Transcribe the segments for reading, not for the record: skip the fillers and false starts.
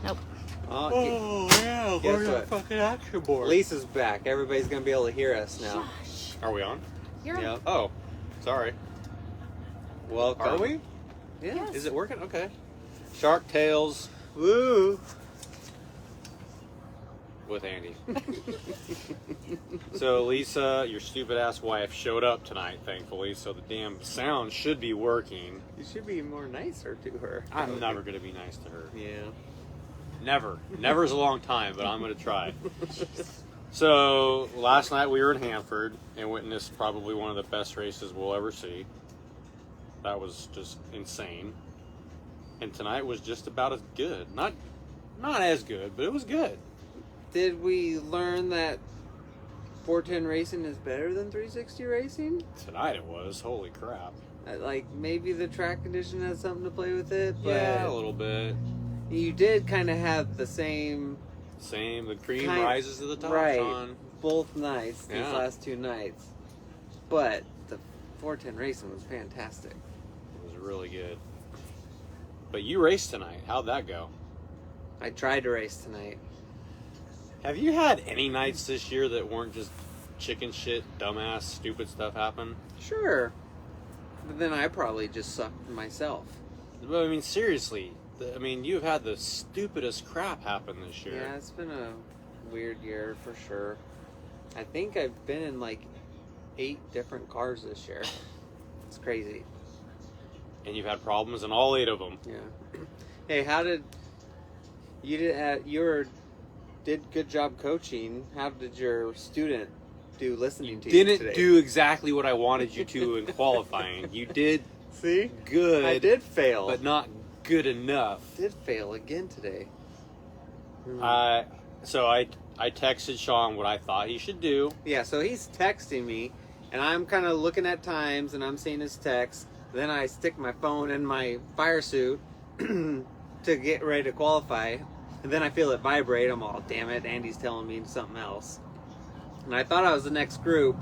Nope. Yeah, guess what? fucking action board. Lisa's back. Everybody's gonna be able to hear us now. Josh. Are we on? You're Yep. Oh, sorry. Welcome. Are we? Yeah. Yes. Is it working? Okay. Shark Tales Woo. with Andy. So Lisa, your stupid ass wife showed up tonight, thankfully, so the damn sound should be working. You should be more nicer to her. I'm never going to be nice to her. Yeah. Never. Never's a long time, but I'm going to try. So last night we were in Hanford and witnessed probably one of the best races we'll ever see. That was just insane. And tonight was just about as good. Not as good, but it was good. Did we learn that 410 racing is better than 360 racing? Tonight it was. Holy crap. Like, maybe the track condition has something to play with it, but Yeah, a little bit. you did kind of have the same Same. The cream Kind- rises to the top, right Sean. both nights these Yeah. last two nights. But the 410 racing was fantastic. It was really good. But you raced tonight. How'd that go? I tried to race tonight. Have you had any nights this year that weren't just chicken shit, dumbass, stupid stuff happen? Sure. But then I probably just sucked myself. But I mean, seriously. You've had the stupidest crap happen this year. Yeah, it's been a weird year for sure. I think I've been in like 8 different cars this year. It's crazy. And you've had problems in all 8 of them. Yeah. Hey, how did you did good job coaching? How did your student do listening to you Didn't today? do exactly what I wanted you to in qualifying. You did See? good. I did fail. But not good enough. Did fail again today. So I texted Sean what I thought he should do. Yeah, so he's texting me, and I'm kind of looking at times, and I'm seeing his text. Then I stick my phone in my fire suit to get ready to qualify, and then I feel it vibrate. I'm all, damn it, Andy's telling me something else. And I thought I was the next group,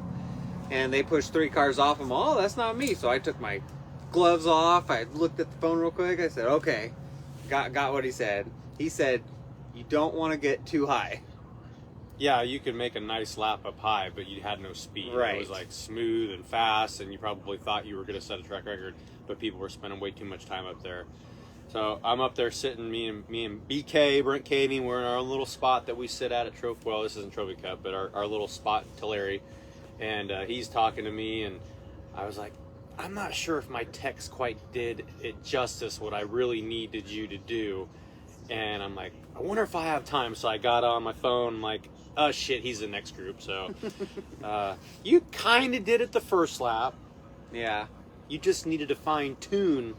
and they pushed 3 cars off. I'm all, oh, that's not me. So I took my gloves off. I looked at the phone real quick. I said, okay, got what he said. He said, you don't want to get too high. Yeah, you could make a nice lap up high, but you had no speed. Right. It was like smooth and fast, and you probably thought you were going to set a track record, but people were spending way too much time up there. So I'm up there sitting, me and BK, Brent Cady, we're in our own little spot that we sit at Trophy. Well, this isn't Trophy Cup, but our little spot in Tulare, and he's talking to me, and I was like, I'm not sure if my text quite did it justice what I really needed you to do. And I'm like, I wonder if I have time. So I got on my phone. I'm like, oh shit, he's the next group. So you kind of did it the first lap. Yeah. You just needed to fine tune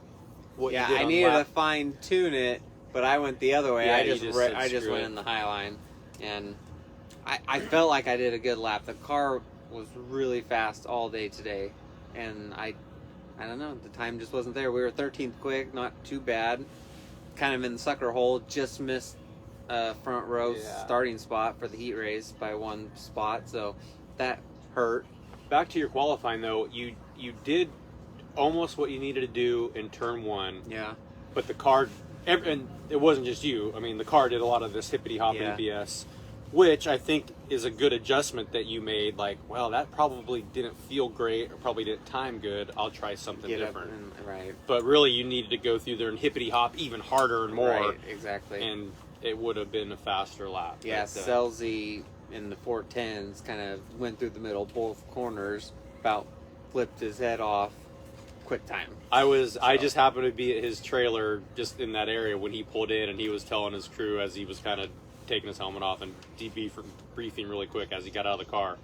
what you did I on needed lap. to fine tune it, but I went the other way. Yeah, I you just just said, I just "Screw went it." in the high line, and I felt like I did a good lap. The car was really fast all day today, and I don't know, the time just wasn't there. We were 13th quick, not too bad. Kind of in the sucker hole, just missed front row starting spot for the heat race by 1 spot, so that hurt. Back to your qualifying though, you did almost what you needed to do in turn 1. Yeah. But the car, and it wasn't just you. I mean, the car did a lot of this hippity hoppity Yeah. BS, which I think is a good adjustment that you made. Like, well, that probably didn't feel great, or probably didn't time good. I'll try something Get different. up and, right. But really, you needed to go through there and hippity hop even harder and more, Right, exactly. and it would have been a faster lap. Yeah, But, Selzy in the 410s kind of went through the middle, both corners, about flipped his head off. Quick time. I just happened to be at his trailer just in that area when he pulled in, and he was telling his crew as he was kind of taking his helmet off and debriefing really quick as he got out of the car.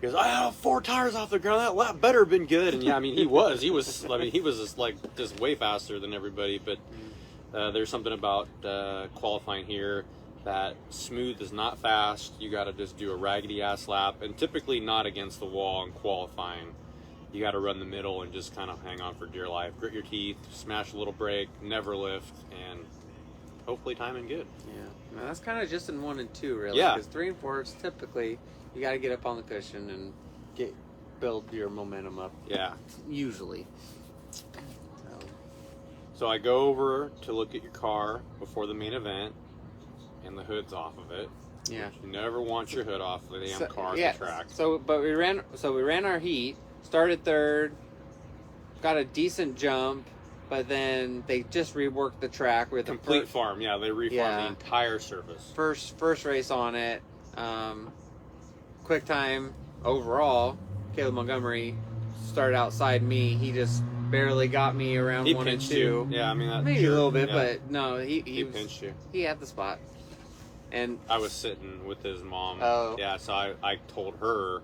He goes, I have 4 tires off the ground. That lap better have been good. And yeah, I mean, he was just way faster than everybody. But there's something about qualifying here that smooth is not fast. You got to just do a raggedy ass lap, and typically not against the wall in qualifying. You got to run the middle and just kind of hang on for dear life. Grit your teeth, smash a little brake, never lift, and hopefully timing good. Yeah, now, that's kind of just in 1 and 2, really. Yeah. Because 3 and 4, it's typically you got to get up on the cushion and build your momentum up. Yeah. Usually. So I go over to look at your car before the main event, and the hood's off of it. Yeah. You never want your hood off the damn car yeah. at the track. So we ran our heat, started third, got a decent jump, but then they just reworked the track with Complete farm. Yeah, they reformed the entire surface. First race on it. Quick time overall. Caleb Montgomery started outside me. He just barely got me around He 1 and 2. pinched you. Yeah, I mean maybe a little bit, but no, he pinched you. He had the spot. And I was sitting with his mom. Oh. Yeah, so I told her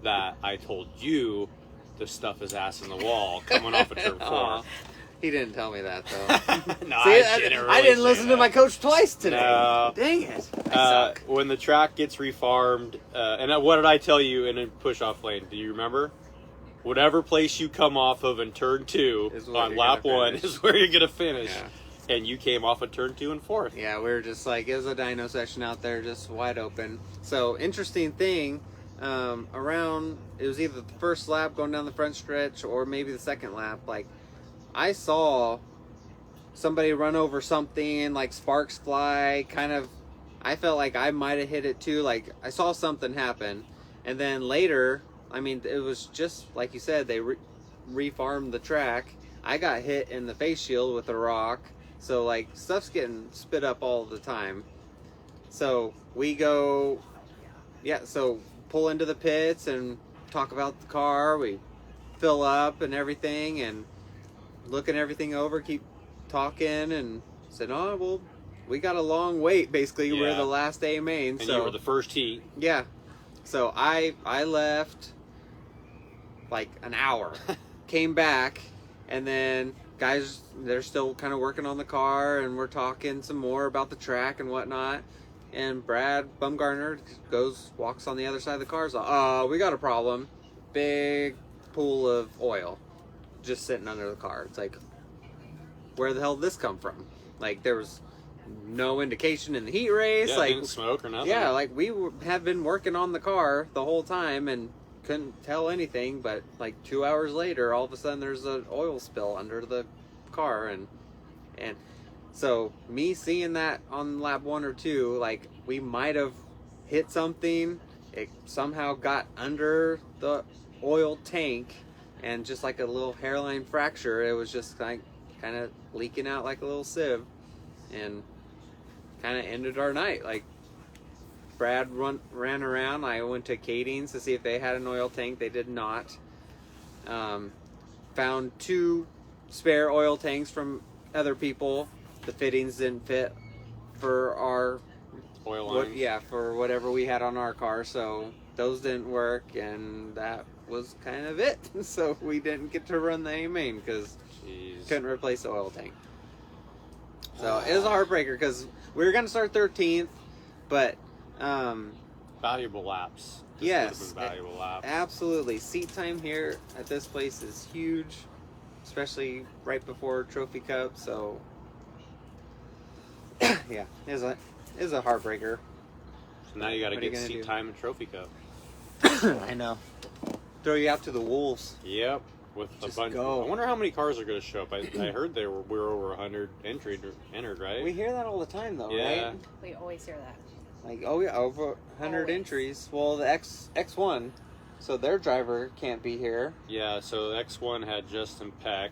that I told you to stuff his ass in the wall coming off of turn 4. He didn't tell me that though. No, See, I didn't listen to my coach twice today. No. Dang it! I suck. When the track gets refarmed, and what did I tell you in a push-off lane? Do you remember? Whatever place you come off of in turn 2 on lap 1 is where you're gonna finish. Yeah. And you came off of turn 2 and 4th. Yeah, we were just like, it was a dyno section out there, just wide open. So, interesting thing, around, it was either the first lap going down the front stretch or maybe the second lap, like, I saw somebody run over something, like sparks fly, kind of, I felt like I might have hit it too, like, I saw something happen. And then later, I mean, it was just, like you said, they refarmed the track. I got hit in the face shield with a rock. So, like, stuff's getting spit up all the time. So, we go, so pull into the pits and talk about the car. We fill up and everything and looking everything over, keep talking, and said, oh, well, we got a long wait, basically. We're the last A main. And you were the first heat. Yeah. So, I left, like, an hour. Came back, and then guys, they're still kind of working on the car, and we're talking some more about the track and whatnot. And Brad Bumgarner walks on the other side of the car. So, we got a problem. Big pool of oil just sitting under the car. It's like, where the hell did this come from? Like, there was no indication in the heat race. Yeah, like, didn't smoke or nothing. Yeah, like, we have been working on the car the whole time and couldn't tell anything, but like 2 hours later, all of a sudden there's an oil spill under the car, and so me seeing that on lap 1 or 2, like, we might have hit something. It somehow got under the oil tank, and just like a little hairline fracture, it was just like kind of leaking out like a little sieve, and kind of ended our night. Like, Brad ran around. I went to Katie's to see if they had an oil tank. They did not. Found 2 spare oil tanks from other people. The fittings didn't fit for our oil lines. For whatever we had on our car. So those didn't work, and that was kind of it. So we didn't get to run the A main because couldn't replace the oil tank. So it was a heartbreaker because we were going to start 13th, but valuable laps. Yes, valuable laps. Absolutely. Seat time here at this place is huge, especially right before Trophy Cup. So, yeah, it was a heartbreaker. So now you got to get seat time in Trophy Cup. I know. Throw you out to the wolves. Yep, with Just a bunch. go. I wonder how many cars are going to show up. I heard we were over 100 entered, right? We hear that all the time, though, right? We always hear that. Like, oh yeah, over 100 entries. Well, the X1, so their driver can't be here. Yeah, so the X1 had Justin Peck,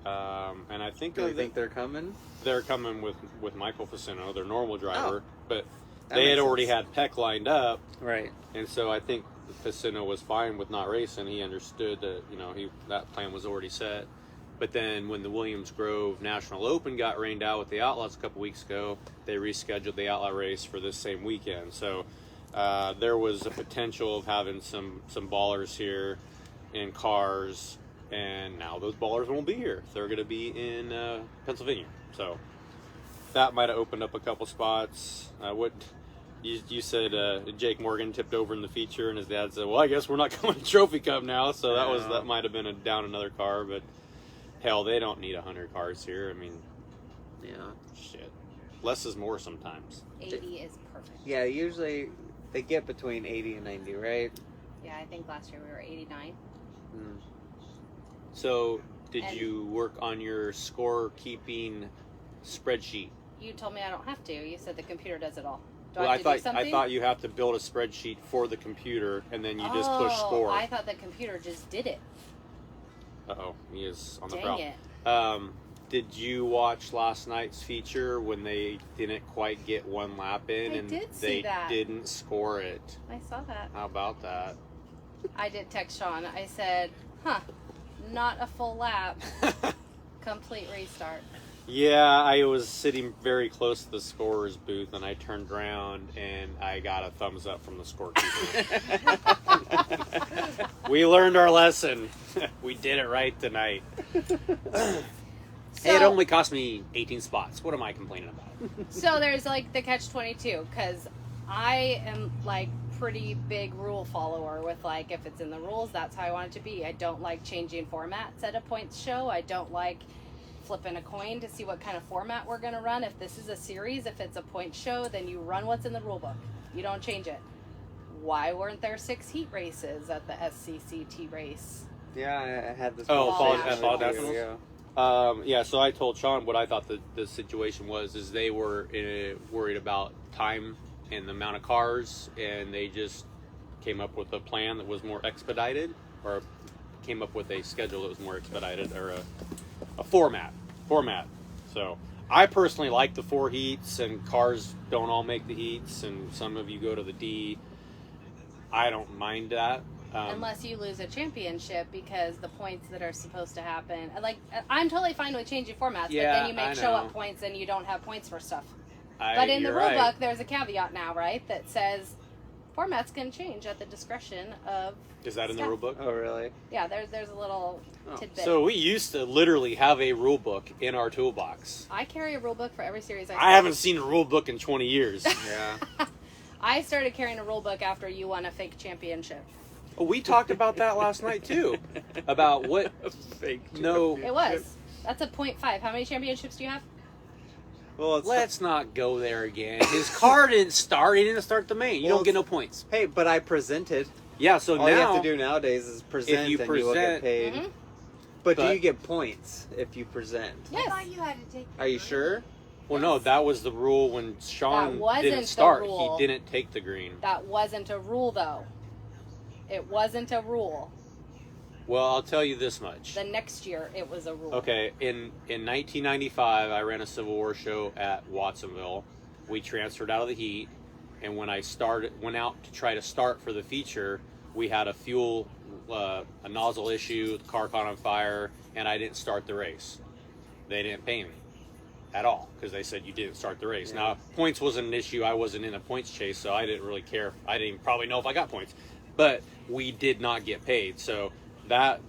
and I think Do you think they're coming? They're coming with Michael Facino, their normal driver, but That they had makes already sense. had Peck lined up, Right. and so I think Facino was fine with not racing. He understood that that plan was already set. But then when the Williams Grove National Open got rained out with the Outlaws a couple weeks ago, they rescheduled the Outlaw race for this same weekend. So there was a potential of having some ballers here in cars, and now those ballers won't be here. They're going to be in Pennsylvania. So that might have opened up a couple spots. What you said, Jake Morgan tipped over in the feature, and his dad said, well, I guess we're not coming to Trophy Cup now. So that might have been down another car, but hell, they don't need 100 cars here. I mean, Yeah. shit. Less is more sometimes. 80 is perfect. Yeah, usually they get between 80 and 90, right? Yeah, I think last year we were 89. Mm. So Did And- you work on your score-keeping spreadsheet? You told me I don't have to. You said the computer does it all. Do Well, I I have to do thought something? you have to build a spreadsheet for the computer, and then you just push score. I thought the computer just did it. Uh-oh, he is on the Dang prowl. it. Did you watch last night's feature when they didn't quite get one lap in I and did see they that. didn't score it? I saw that. How about that? I did text Sean. I said, not a full lap. Complete restart. Yeah, I was sitting very close to the scorer's booth, and I turned around and I got a thumbs up from the scorekeeper. We learned our lesson. We did it right tonight. Hey, it only cost me 18 spots. What am I complaining about? So there's like the catch-22, because I am like pretty big rule follower with like, if it's in the rules, that's how I want it to be. I don't like changing formats at a points show. I don't like flipping a coin to see what kind of format we're going to run. If this is a series, if it's a points show, then you run what's in the rule book. You don't change it. Why weren't there 6 heat races at the SCCT race? Yeah, I had this. Oh, conversation fall with you, nationals? yeah. Yeah, so I told Sean what I thought the situation was, is they were worried about time and the amount of cars, and they just came up with a plan that was more expedited, or came up with a schedule that was more expedited, or a format. So I personally like the 4 heats, and cars don't all make the heats, and some of you go to the D. I don't mind that. Unless you lose a championship, because the points that are supposed to happen, like, I'm totally fine with changing formats, but Yeah, then you I make show know. up points and you don't have points for stuff. But in the you're rule right. book, there's a caveat now, right, that says formats can change at the discretion of Is that in the staff. rule book? Oh, really? Yeah, there's a little Oh. tidbit. So we used to literally have a rule book in our toolbox. I carry a rule book for every series I I haven't seen a rule book in 20 years. Yeah. I started carrying a rule book after you won a fake championship. We talked about that last night too. About what? Fake. No. It was. That's a 0.5. How many championships do you have? Well, it's Let's not go there again. His car didn't start. He didn't start the main. You Well, don't get no points. Hey, but I presented. Yeah. So All now you have to do nowadays is present, you and you will get present- paid. Mhm. But do But- you get points if you present? Yes. I thought you had to take. Are you sure? Well, no, that was the rule when Sean wasn't didn't the start. rule. He didn't take the green. That wasn't a rule, though. It wasn't a rule. Well, I'll tell you this much. The next year, it was a rule. Okay, in 1995, I ran a Civil War show at Watsonville. We transferred out of the heat, and when I went out to try to start for the feature, we had a fuel, a nozzle issue. The car caught on fire, and I didn't start the race. They didn't pay me at all because they said you didn't start the race. Yeah. Now, points wasn't an issue. I wasn't in a points chase, so I didn't really care. I didn't even probably know if I got points, but we did not get paid. So that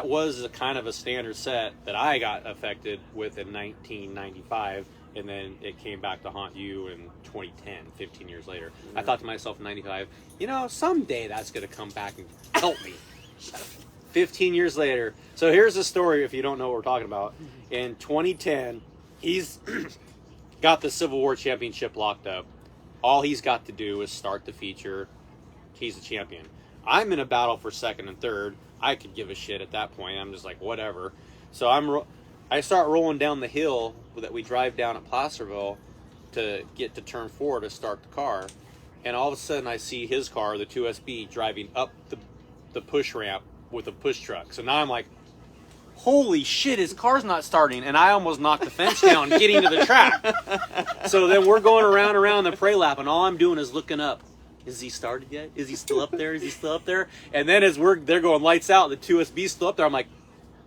was a kind of a standard set that I got affected with in 1995, and then it came back to haunt you in 2010, 15 years later. I thought to myself in 95, someday that's going to come back and help me. 15 years later. So here's the story if you don't know what we're talking about. In 2010, he's got the Civil War Championship locked up. All he's got to do is start the feature. He's the champion. I'm in a battle for second and third. I could give a shit at that point. I'm just like, whatever. So I start rolling down the hill that we drive down at Placerville to get to turn 4 to start the car. And all of a sudden I see his car, the 2SB, driving up the push ramp with a push truck. So now I'm like, holy shit, his car's not starting. And I almost knocked the fence down getting to the track. So then we're going around the prey lap, and all I'm doing is looking up. Is he started yet? Is he still up there? Is he still up there? And then as they're going lights out, the 2SB's still up there. I'm like,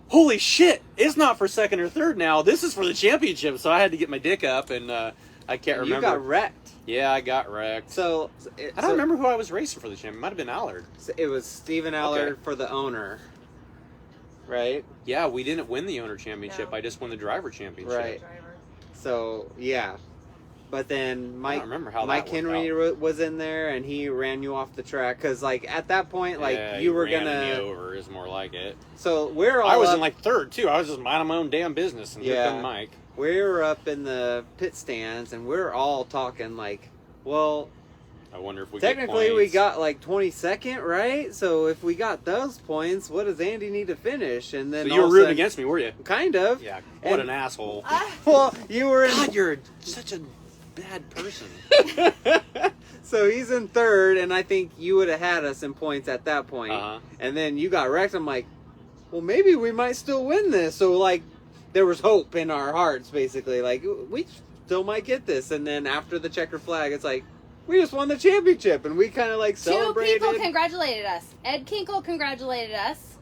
holy shit, it's not for second or third now. This is for the championship. So I had to get my dick up, and I can't remember. You got wrecked. Yeah, I got wrecked. So I don't remember who I was racing for the champion. It might have been Allard. It was Steven Allard Okay. for the owner, right? Yeah, we didn't win the owner championship. No. I just won the driver championship. Right. Driver. So yeah, but then I Mike don't remember how Mike that worked Henry out. was in there, and he ran you off the track because at that point Yeah, you he were ran me gonna. over is more like it. So we're all I was up, in like third too. I was just minding my own damn business, and here Yeah. come Mike. we're up in the pit stands, and we're all talking like, well, I wonder if we technically get we points. got like 22nd, right? So if we got those points, what does Andy need to finish? And then So you were all of a rooting sudden- against me, were you? Kind of. Yeah. What And- an asshole. Well, you were in. God, you're such a bad person. So he's in third, and I think you would have had us in points at that point. Uh-huh. And then you got wrecked. I'm like, well, maybe we might still win this. So like, there was hope in our hearts, basically. Like we still might get this. And then after the checker flag, it's like we just won the championship, and we kind of like Two celebrated. people congratulated us. Ed Kinkle congratulated us.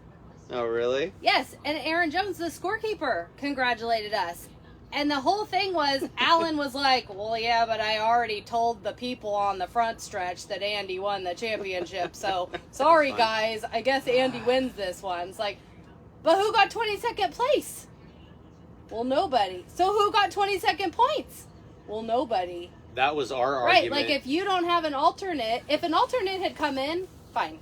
Oh, really? Yes, and Aaron Jones, the scorekeeper, congratulated us. And the whole thing was, Alan was like, well, yeah, but I already told the people on the front stretch that Andy won the championship. So, sorry, Fine. guys. I guess Andy wins this one. It's like, but who got 22nd place? Well, nobody. So who got 22nd points? Well, nobody. That was our Right, argument. like if you don't have an alternate, if an alternate had come in, fine.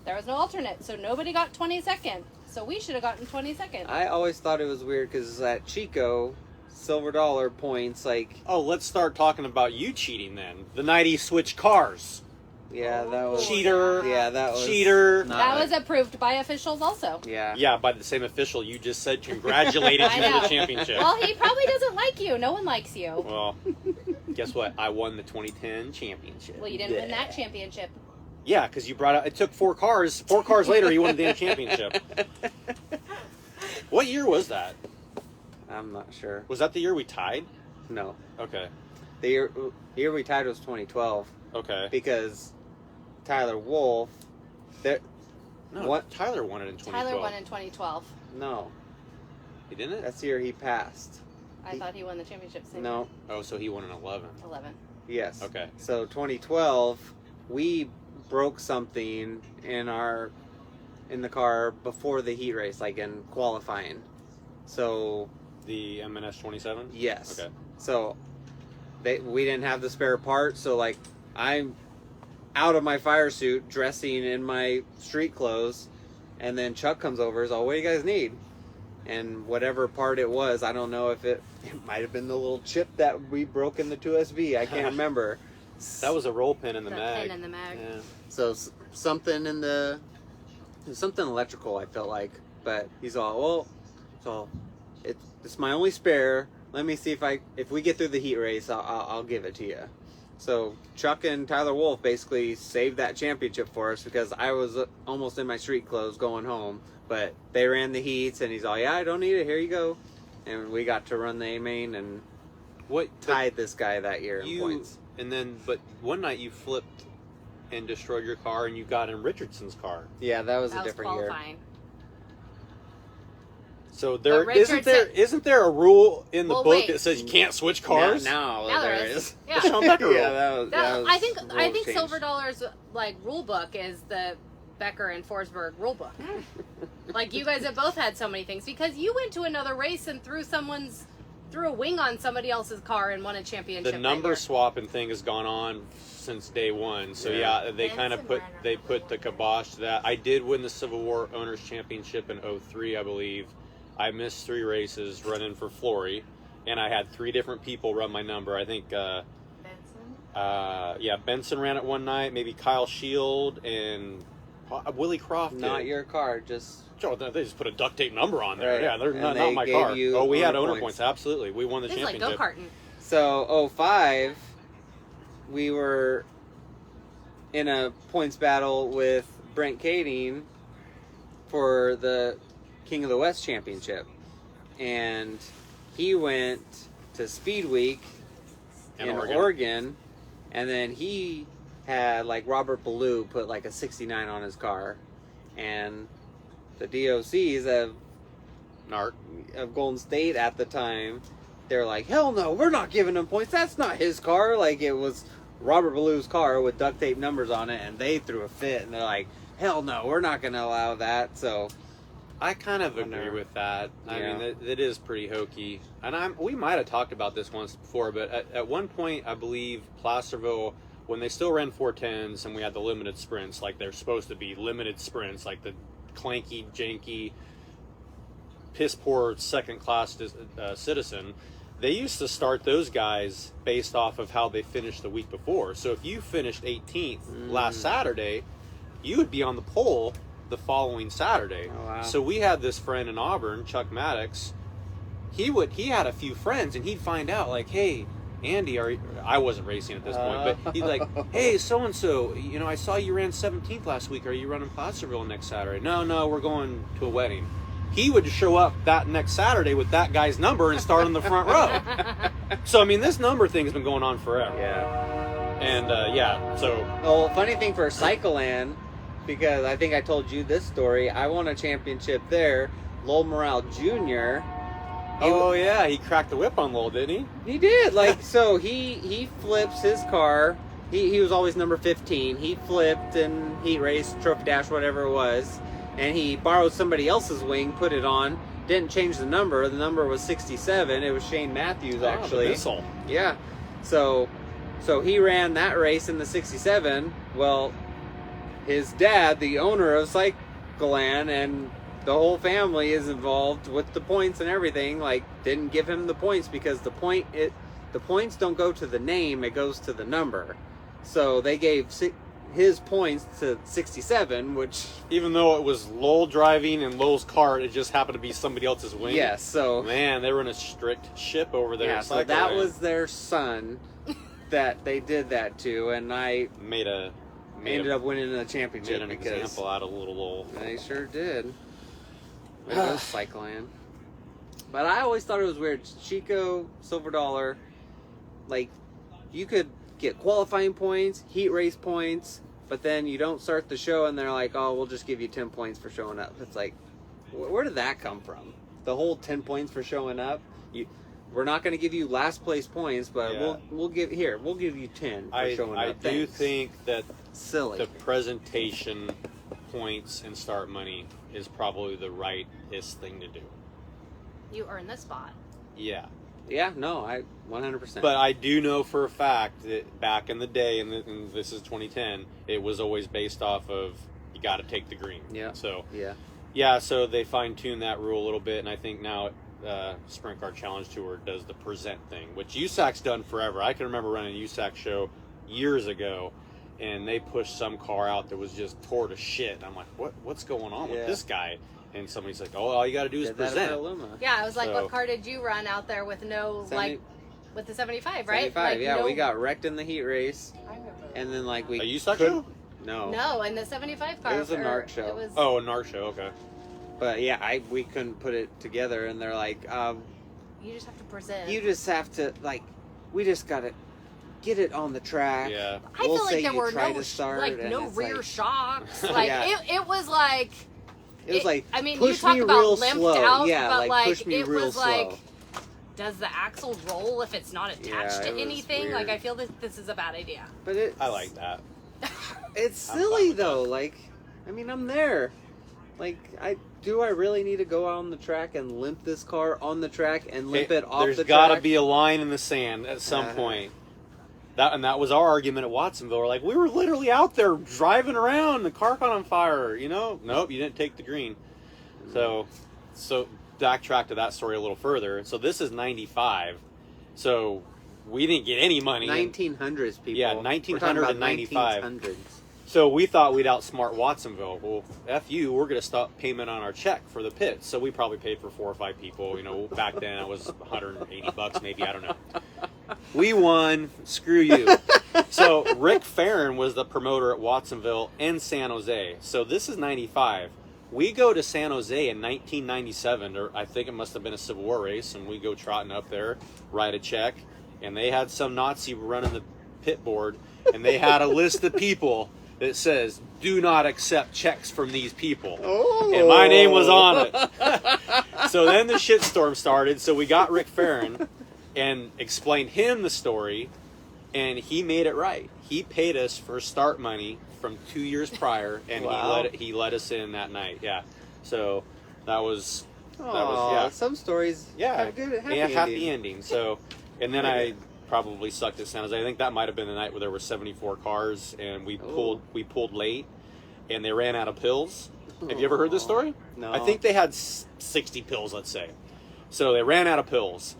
There was no alternate, so nobody got 22nd. So we should have gotten 22nd. I always thought it was weird because at Chico, silver dollar points, like, Oh, let's start talking about you cheating then. The night he switched cars. yeah, that was. Cheater. Yeah, that was. Cheater. not That like- was approved by officials also. Yeah. Yeah, by the same official you just said congratulated I you for know. the championship. Well, he probably doesn't like you. No one likes you. Well, guess what? I won the 2010 championship. Well, you didn't win that championship. Yeah, because you brought out. It took 4 cars. 4 cars later, he won the championship. What year was that? I'm not sure. Was that the year we tied? No. Okay. The year we tied was 2012 Okay. because Tyler Wolf. There, No, What? Tyler won it in 2012. Tyler won in 2012. no, He didn't? that's the year he passed. I thought he won the championship. Same No. Oh, so he won in 11. 11. Yes. Okay. So 2012, we broke something in the car before the heat race, like in qualifying. So The M&S 27? yes. Okay. So we didn't have the spare part, so like I'm out of my fire suit, dressing in my street clothes, and then Chuck comes over, is all, what do you guys need? And whatever part it was, I don't know if it might have been the little chip that we broke in the 2SV. I can't remember. That was a roll pin in the The mag. pin in the mag. Yeah. So something in the something electrical, I felt like, but he's all, well, so it's my only spare. Let me see if we get through the heat race, I'll give it to you. So Chuck and Tyler Wolf basically saved that championship for us because I was almost in my street clothes going home, but they ran the heats and he's all, yeah, I don't need it. Here you go. And we got to run the A main and What tied this guy that year in points. And then, but one night you flipped and destroyed your car, and you got in Richardson's car. Yeah, that was That a was different year. qualifying. So there But isn't there a rule in the Well, book wait. that says you can't switch cars? Now Now there there is. is. The Yeah. Sean Becker rule. Yeah, that was I think rules Silver changed. Dollar's like rule book is the Becker and Forsberg rule book. Like you guys have both had so many things because you went to another race and threw a wing on somebody else's car and won a championship. The that number year. swapping thing has gone on since day one. So yeah, they kind of Benson put the kibosh to that. I did win the Civil War Owners Championship in 03, I believe. I missed 3 races running for Flory, and I had 3 different people run my number. I think Benson. Benson ran it one night, maybe Kyle Shield and Willie Croft did. Not your car, just Oh, they just put a duct tape number on there. Right. Yeah, they're And not they my gave car. you Oh, we had owner owner points. Absolutely. We won the This is like championship. go-karting. so 05 we were in a points battle with Brent Kading for the King of the West championship. And he went to Speed Week And in Oregon. Oregon, and then he had like Robert Ballou put like a 69 on his car, and the DOCs Narc. of Golden State at the time, they're like, hell no, we're not giving him points. That's not his car. Like it was Robert Ballou's car with duct tape numbers on it, and they threw a fit, and they're like, hell no, we're not going to allow that. So I kind of Wonder. agree with that. I Yeah. mean, it is pretty hokey. And we might have talked about this once before, but at one point, I believe Placerville, when they still ran 410s and we had the limited sprints, like they're supposed to be limited sprints, like the clanky, janky, piss poor second class citizen, they used to start those guys based off of how they finished the week before. So if you finished 18th last Saturday, you would be on the pole the following Saturday. Oh, wow. So we had this friend in Auburn, Chuck Maddox. He had a few friends, and he'd find out, like, hey, Andy, I wasn't racing at this point, but he'd like, hey, so-and-so, you know, I saw you ran 17th last week. Are you running Placerville next Saturday? No, we're going to a wedding. He would show up that next Saturday with that guy's number and start in the front row. So, I mean, this number thing's been going on forever. Yeah. And, so... Well, funny thing for Cycleland, because I think I told you this story, I won a championship there. Lowell Morale Jr., he cracked the whip on Lowell, didn't he? He did. Like, so he flips his car. He was always number 15. He flipped and heat raced, trophy dash, whatever it was. And he borrowed somebody else's wing, put it on, didn't change the number. The number was 67. It was Shane Matthews, actually. The missile. Yeah. So he ran that race in the 67. Well, his dad, the owner of Cycleland, and the whole family is involved with the points and everything, like, didn't give him the points because the points don't go to the name, it goes to the number. So they gave his points to 67, which... Even though it was Lowell driving and Lowell's car, it just happened to be somebody else's wing. Yes, so... Man, they were in a strict ship over there. Yeah, so that was their son that they did that to, and I ended up winning the championship. Made an example out of little Lowell. They sure did. It was Cycleland. But I always thought it was weird. Chico, Silver Dollar, like, you could get qualifying points, heat race points, but then you don't start the show and they're like, oh, we'll just give you 10 points for showing up. It's like, where did that come from? The whole 10 points for showing up? We're not going to give you last place points, but we'll give you 10 for showing up. I do think that silly. The presentation points and start money is probably the rightest thing to do. You earn the spot. Yeah. Yeah, no, I 100%. But I do know for a fact that back in the day, and this is 2010, it was always based off of you got to take the green. Yeah. So yeah, so they fine-tuned that rule a little bit, and I think now Sprint Car Challenge Tour does the present thing, which USAC's done forever. I can remember running a USAC show years ago, and they pushed some car out that was just tore to shit. And I'm like, what's going on with this guy? And somebody's like, oh, all you got to do is present. Yeah, I was like, what car did you run out there with with the 75, right? 75, like, we got wrecked in the heat race. I remember. And then, like, we a USAC show? No, in the 75 car. It was a NARC show. A NARC show, okay. But, yeah, we couldn't put it together, and they're like, you just have to present. You just have to, like, we just got to get it on the track. Yeah. I feel like there were no rear shocks. Like, it was like... It was like, I mean, push you talk me about real limped slow. out, Yeah, but push me it real was slow. like, does the axle roll if it's not attached to anything? Weird. Like, I feel that this is a bad idea. But I like that. It's silly though. Like, I mean, I'm there. Like, I really need to go out on the track and limp this car on the track and limp it off the track? There's got to be a line in the sand at some point. That was our argument at Watsonville. We're like, we were literally out there driving around, the car caught on fire, you know? Nope, you didn't take the green. So backtrack to that story a little further. So this is 95. So we didn't get any money. 1900s, people. Yeah, 1900 and 95. 1900s. So we thought we'd outsmart Watsonville. Well, F you, we're going to stop payment on our check for the pits. So we probably paid for 4 or 5 people. You know, back then it was $180 maybe, I don't know. We won. Screw you. So Rick Farron was the promoter at Watsonville and San Jose. So this is 95. We go to San Jose in 1997, or I think it must have been a Civil War race, and we go trotting up there, write a check, and they had some Nazi running the pit board, and they had a list of people that says, do not accept checks from these people. Oh. And my name was on it. So then the shitstorm started, so we got Rick Farron and explained him the story, and he made it right. He paid us for start money from 2 years prior, and he let us in that night. Yeah, so that was some stories have good happy ending. So, and then I probably sucked at San Jose. I think that might have been the night where there were 74 cars, and we pulled late, and they ran out of pills. Have you ever heard this story? No. I think they had 60 pills, let's say. So they ran out of pills.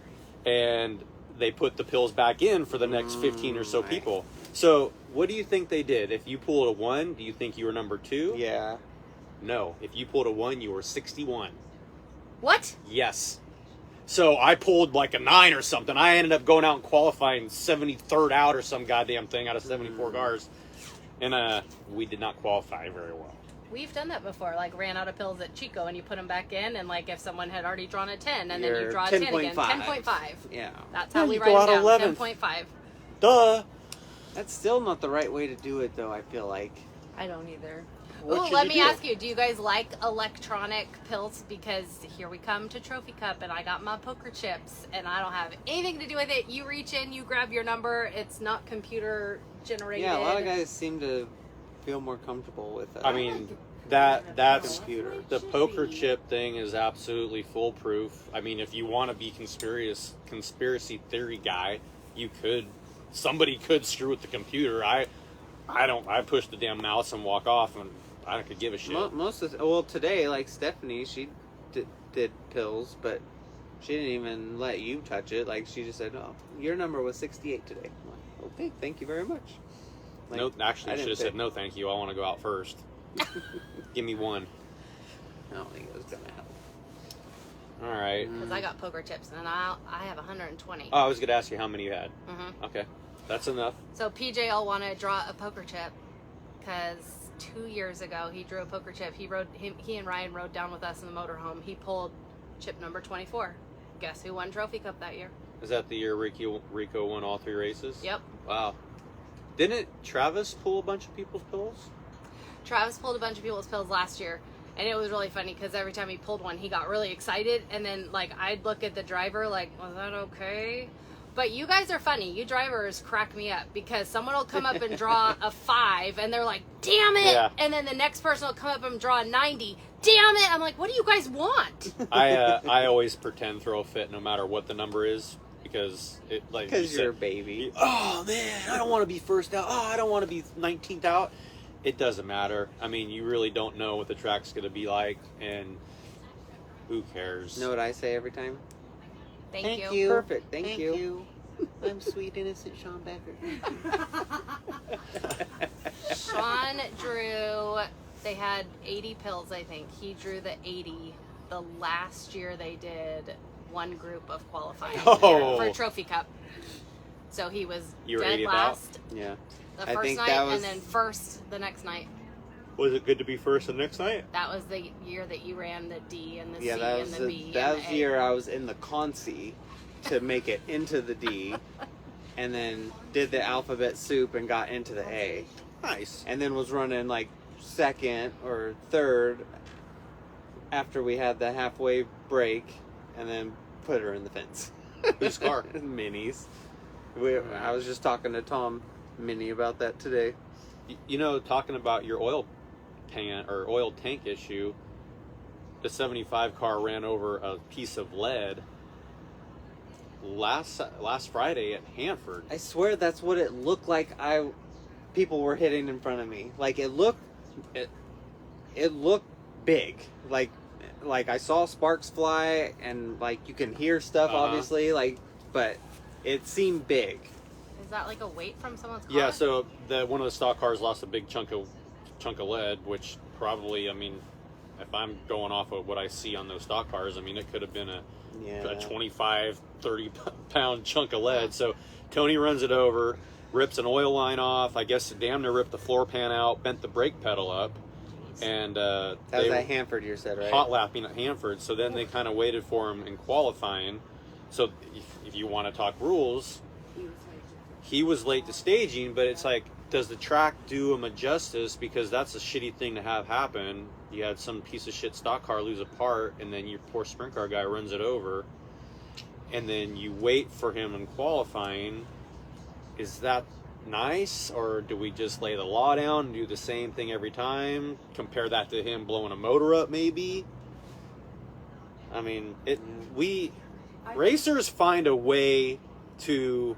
and they put the pills back in for the next 15 or so people. So what do you think they did? If you pulled a 1, do you think you were number 2? Yeah. No. If you pulled a 1, you were 61. What? Yes. So I pulled like a 9 or something. I ended up going out and qualifying 73rd out or some goddamn thing out of 74 cars. And we did not qualify very well. We've done that before, like ran out of pills at Chico and you put them back in, and like if someone had already drawn a 10 and then you draw a 10 again, 10.5. Yeah. That's how we you write go it down, out 11th. 10.5. Duh. That's still not the right way to do it, though, I feel like. I don't either. What Ooh, should let you me do? ask you, do you guys like electronic pills? Because here we come to Trophy Cup and I got my poker chips and I don't have anything to do with it. You reach in, you grab your number, it's not computer generated. Yeah, a lot of guys seem to feel more comfortable with it. I mean, that's computer. the poker chip thing is absolutely foolproof. I mean, if you want to be conspiracy theory guy, somebody could screw with the computer. I push the damn mouse and walk off, and I could give a shit. Today, like Stephanie, she did pills, but she didn't even let you touch it. Like, she just said, "Oh, your number was 68 today." I'm like, "Okay, thank you very much." Like, No, actually, I should have said pick. no, thank you. I want to go out first. Give me 1. I don't think it was gonna help. All right. Because I got poker chips and I have 120. Oh, I was going to ask you how many you had. Mm-hmm. Okay, that's enough. So PJ will want to draw a poker chip because 2 years ago he drew a poker chip. He and Ryan rode down with us in the motorhome. He pulled chip number 24. Guess who won Trophy Cup that year? Is that the year Rico won all 3 races? Yep. Wow. Didn't Travis pull a bunch of people's pills? Travis pulled a bunch of people's pills last year, and it was really funny because every time he pulled one, he got really excited, and then like I'd look at the driver like, was that okay? But you guys are funny. You drivers crack me up because someone will come up and draw a 5, and they're like, damn it! Yeah. And then the next person will come up and draw a 90. Damn it! I'm like, what do you guys want? I always pretend throw a fit no matter what the number is because it like Because you you're a said, baby. oh man, I don't want to be first out. Oh, I don't want to be 19th out. It doesn't matter. I mean, you really don't know what the track's going to be like, and who cares? You know what I say every time? Thank you. Perfect. Thank you. I'm sweet, innocent Sean Becker. Sean drew, they had 80 pills, I think. He drew the 80 the last year they did one group of qualifying for Trophy Cup. So he was You were dead 80th out? last Yeah. the I first think night that was- and then first the next night. Was it good to be first the next night? That was the year that you ran the D and the Yeah, C that and was the B that and was the the A. year I was in the Consi to make it into the D, and then did the alphabet soup and got into the A, Nice. and then was running like second or third after we had the halfway break, and then put her in the fence. Whose car? Minis. I was just talking to Tom Mini about that today. You know, talking about your oil tank issue, the 75 car ran over a piece of lead last Friday at Hanford. I swear that's what it looked like. People were hitting in front of me. Like it looked big. Like I saw sparks fly, and like you can hear stuff obviously. Like, but it seemed big. Is that like a weight from someone's car? Yeah, so one of the stock cars lost a big chunk of lead, which probably, I mean, if I'm going off of what I see on those stock cars, I mean, it could have been a 25, 30 pound chunk of lead. So Tony runs it over, rips an oil line off, I guess damn near ripped the floor pan out, bent the brake pedal up, and that was at Hanford, you said, right? Hot lapping at Hanford. So then they kind of waited for him in qualifying. So if you want to talk rules, he was late to staging, but it's like, does the track do him a justice? Because that's a shitty thing to have happen. You had some piece of shit stock car lose a part, and then your poor sprint car guy runs it over, and then you wait for him in qualifying. Is that nice, or do we just lay the law down and do the same thing every time? Compare that to him blowing a motor up, maybe? I mean, racers find a way to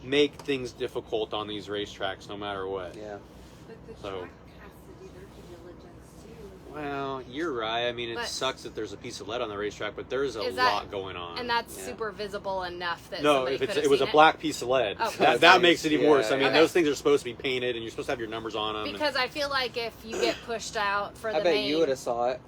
make things difficult on these racetracks no matter what. Yeah. But the So- track has to do their due diligence too. Well, you're right. I mean, it But- sucks that there's a piece of lead on the racetrack, but there's a Is that- lot going on. And that's Yeah. super visible enough that no, somebody if could it have was a seen black piece of lead, Okay. that makes it even Yeah, worse. I mean, Okay. those things are supposed to be painted, and you're supposed to have your numbers on them. Because I feel like if you get pushed out for the I bet main, you would have saw it.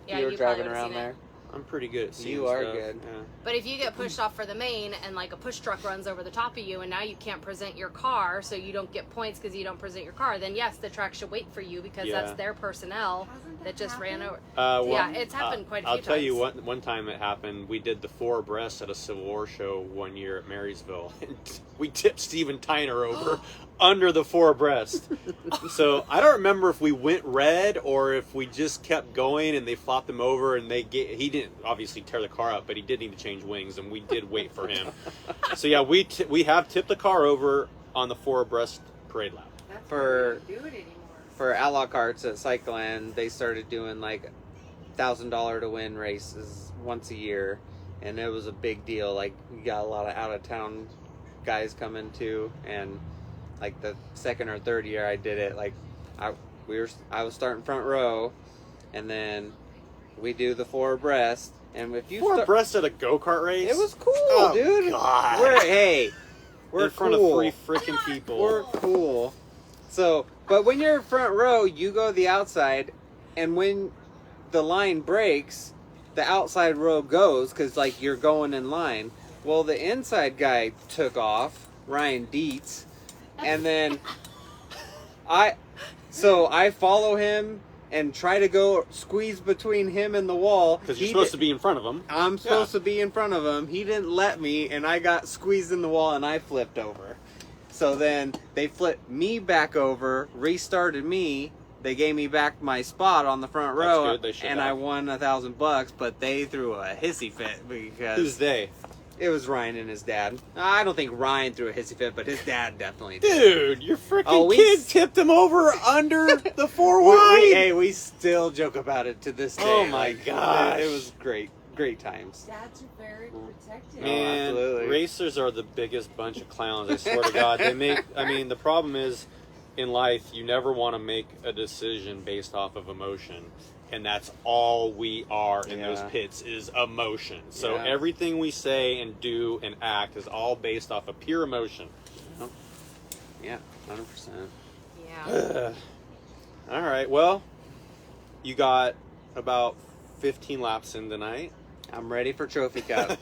Yeah, you were you probably driving would've around seen it. there. I'm pretty good at seeing You are stuff. good. Yeah. but if you get pushed off for the main and like a push truck runs over the top of you and now you can't present your car, so you don't get points because you don't present your car, then yes, the track should wait for you because Yeah. that's their personnel that just ran over. Well, Yeah, it's happened quite a few I'll tell you times. one time it happened. We did the 4 abreast at a Civil War show one year at Marysville. And we tipped Steven Tyner over under the 4 abreast. So I don't remember if we went red or if we just kept going and they flopped him over and he didn't obviously tear the car up, but he did need to change wings and we did wait for him. So yeah, we have tipped the car over on the 4 abreast parade lap. That's For- why we don't do it anymore. For Outlaw Carts at Cycleland, they started doing like $1,000 to win races once a year, and it was a big deal. Like, we got a lot of out of town guys coming too, and like the second or third year I did it, like I was starting front row, and then we do the 4 abreast, and if you 4 abreast at a go-kart race? it was cool, Oh, dude. God. We're in front cool. of 3 freaking people. We're cool. So, but when you're front row, you go the outside, and when the line breaks, the outside row goes because like you're going in line. Well, the inside guy took off, Ryan Dietz, and then I follow him and try to go squeeze between him and the wall Because you're supposed to be in front of them. I'm supposed to be in front of him. He didn't let me, and I got squeezed in the wall, and I flipped over. So then they flipped me back over, restarted me. They gave me back my spot on the front That's row, good. They should and I have. won $1,000. But they threw a hissy fit because Who's they? it was Ryan and his dad. I don't think Ryan threw a hissy fit, but his dad definitely did. Dude, your freaking Oh, we kid s- tipped him over under the 4 We, wide. we still joke about it to this day. Oh my Like, gosh. it was great times. Dads are very protective. Man, absolutely. racers are the biggest bunch of clowns. I swear to God, the problem is, in life, you never want to make a decision based off of emotion, and that's all we are in those Yeah. pits is emotion. So Yeah. everything we say and do and act is all based off of pure emotion. Yeah, 100%. Yeah. All right, well, you got about 15 laps in tonight. I'm ready for Trophy Cup.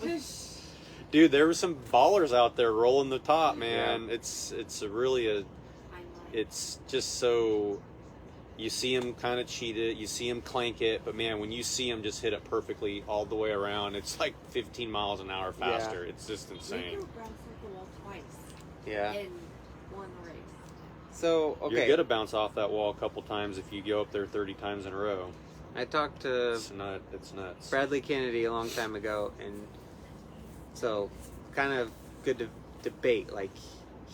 Dude, there were some ballers out there rolling the top, man. Yeah. It's just so, you see him kind of cheat it, you see him clank it, but man, when you see him just hit it perfectly all the way around, it's like 15 miles an hour faster. It's just insane. Rico bounced off the wall twice Yeah. in one race. So, okay. You're gonna bounce off that wall a couple times if you go up there 30 times in a row. I talked to It's nuts. Bradley Kennedy a long time ago, and so kind of good to debate. Like,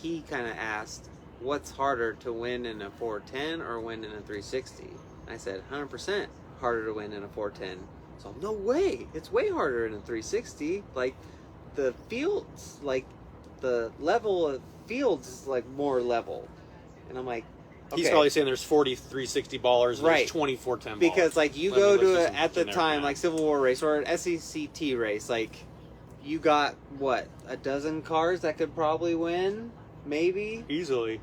he kind of asked, what's harder to win in a 410 or win in a 360? I said 100% harder to win in a 410. So no way, it's way harder in a 360. Like, the fields, like the level of fields is like more level, and I'm like, He's okay. probably saying there's 40 360 ballers and Right. there's 20 410 ballers. Because like you Let me go look to at a, some at the generic time math. like Civil War race or an SECT race, like you got what, a dozen cars that could probably win, maybe Easily.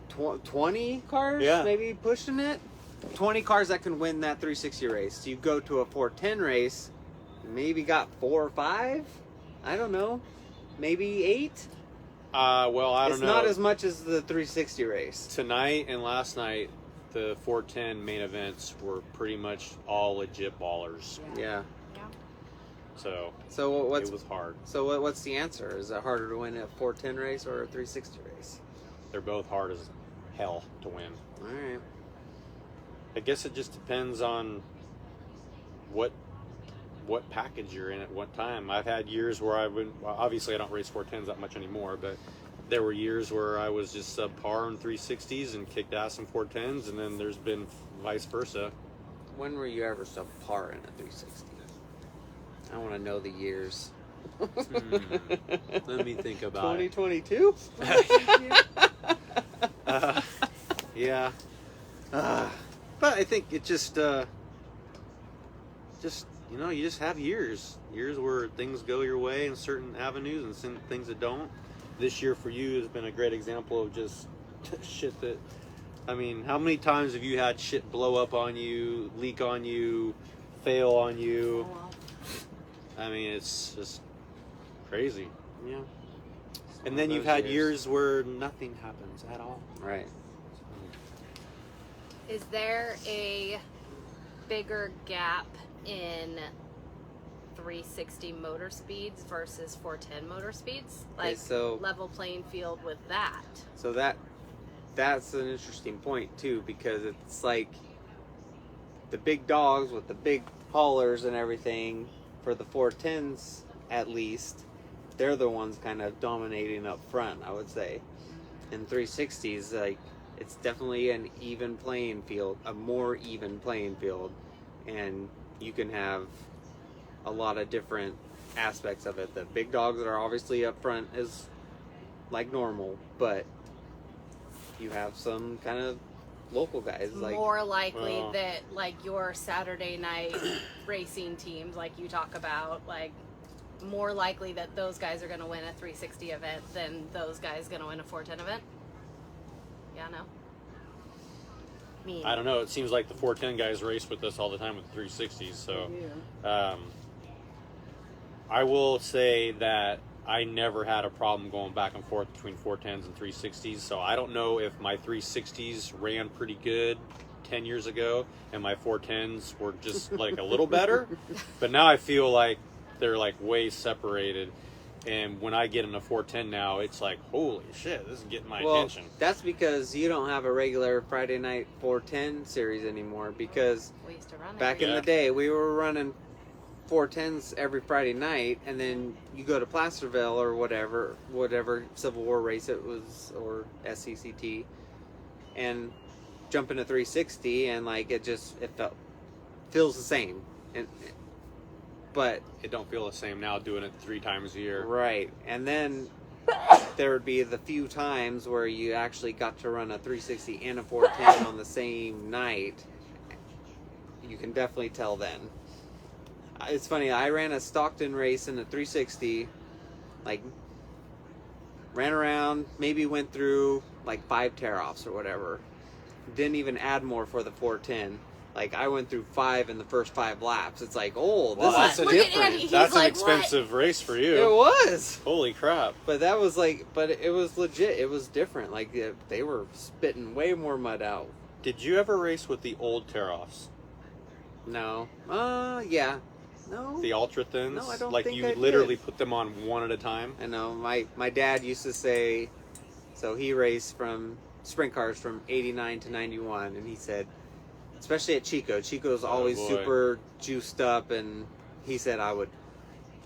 20 cars, Yeah. maybe pushing it. 20 cars that can win that 360 race. You go to a 410 race, maybe got 4 or 5. I don't know, maybe 8. Well, I don't It's know. not as much as the 360 race. Tonight and last night, the 410 main events were pretty much all legit ballers. Yeah. So So what's it was hard. so what's the answer? Is it harder to win a 410 race or a 360 race? They're both hard as hell to win. All right. I guess it just depends on what package you're in at what time. I've had years where obviously I don't race 410s that much anymore, but there were years where I was just subpar in 360s and kicked ass in 410s, and then there's been vice versa. When were you ever subpar in a 360? I want to know the years. Let me think about it. 2022? Yeah. But I think it just, just, you just have years where things go your way in certain avenues and some things that don't. This year for you has been a great example of just shit that, I mean, how many times have you had shit blow up on you, leak on you, fail on you? I mean, it's just crazy. Yeah. And then you've had years where nothing happens at all. Right. Is there a bigger gap in 360 motor speeds versus 410 motor speeds? Okay, Like, so- level playing field with that. So that's an interesting point too, because it's like the big dogs with the big haulers and everything for the 410s, at least, they're the ones kind of dominating up front, I would say. In 360s, like, it's definitely an even playing field, a more even playing field, and you can have a lot of different aspects of it. The big dogs that are obviously up front is like normal, but you have some kind of local guys like More likely Well- that, like, your Saturday night racing teams, like you talk about, like, more likely that those guys are going to win a 360 event than those guys going to win a 410 event? Yeah, no? I don't know. It seems like the 410 guys race with us all the time with the 360s. So, I will say that I never had a problem going back and forth between 410s and 360s. So I don't know if my 360s ran pretty good 10 years ago and my 410s were just like a little better. But now I feel like they're like way separated. And when I get in a 410 now, it's like, holy shit, this is getting my attention. That's because you don't have a regular Friday night 410 series anymore, because We used to run it. back in the day we were running 410s every Friday night, and then you go to Placerville or whatever Civil War race it was, or SCCT, and jump into 360, and like it feels the same. But It don't feel the same now doing it 3 times a year. right, and then there would be the few times where you actually got to run a 360 and a 410 on the same night. You can definitely tell then. It's funny, I ran a Stockton race in a 360, like, ran around, maybe went through like 5 tear-offs or whatever. Didn't even add more for the 410. Like, I went through 5 in the first 5 laps. It's like, oh, this Wow, is that's Look at different. Andy. He's That's like, an expensive race for you. It was. Holy crap. But that was like, but it was legit. It was different. Like, they were spitting way more mud out. Did you ever race with the old tear-offs? No. Yeah. No. The ultra thins? No, I don't like think you I literally did. put them on one at a time? I know. My dad used to say, so he raced from sprint cars from 89 to 91, and he said, especially at Chico. Chico's always boy. super juiced up, and he said I would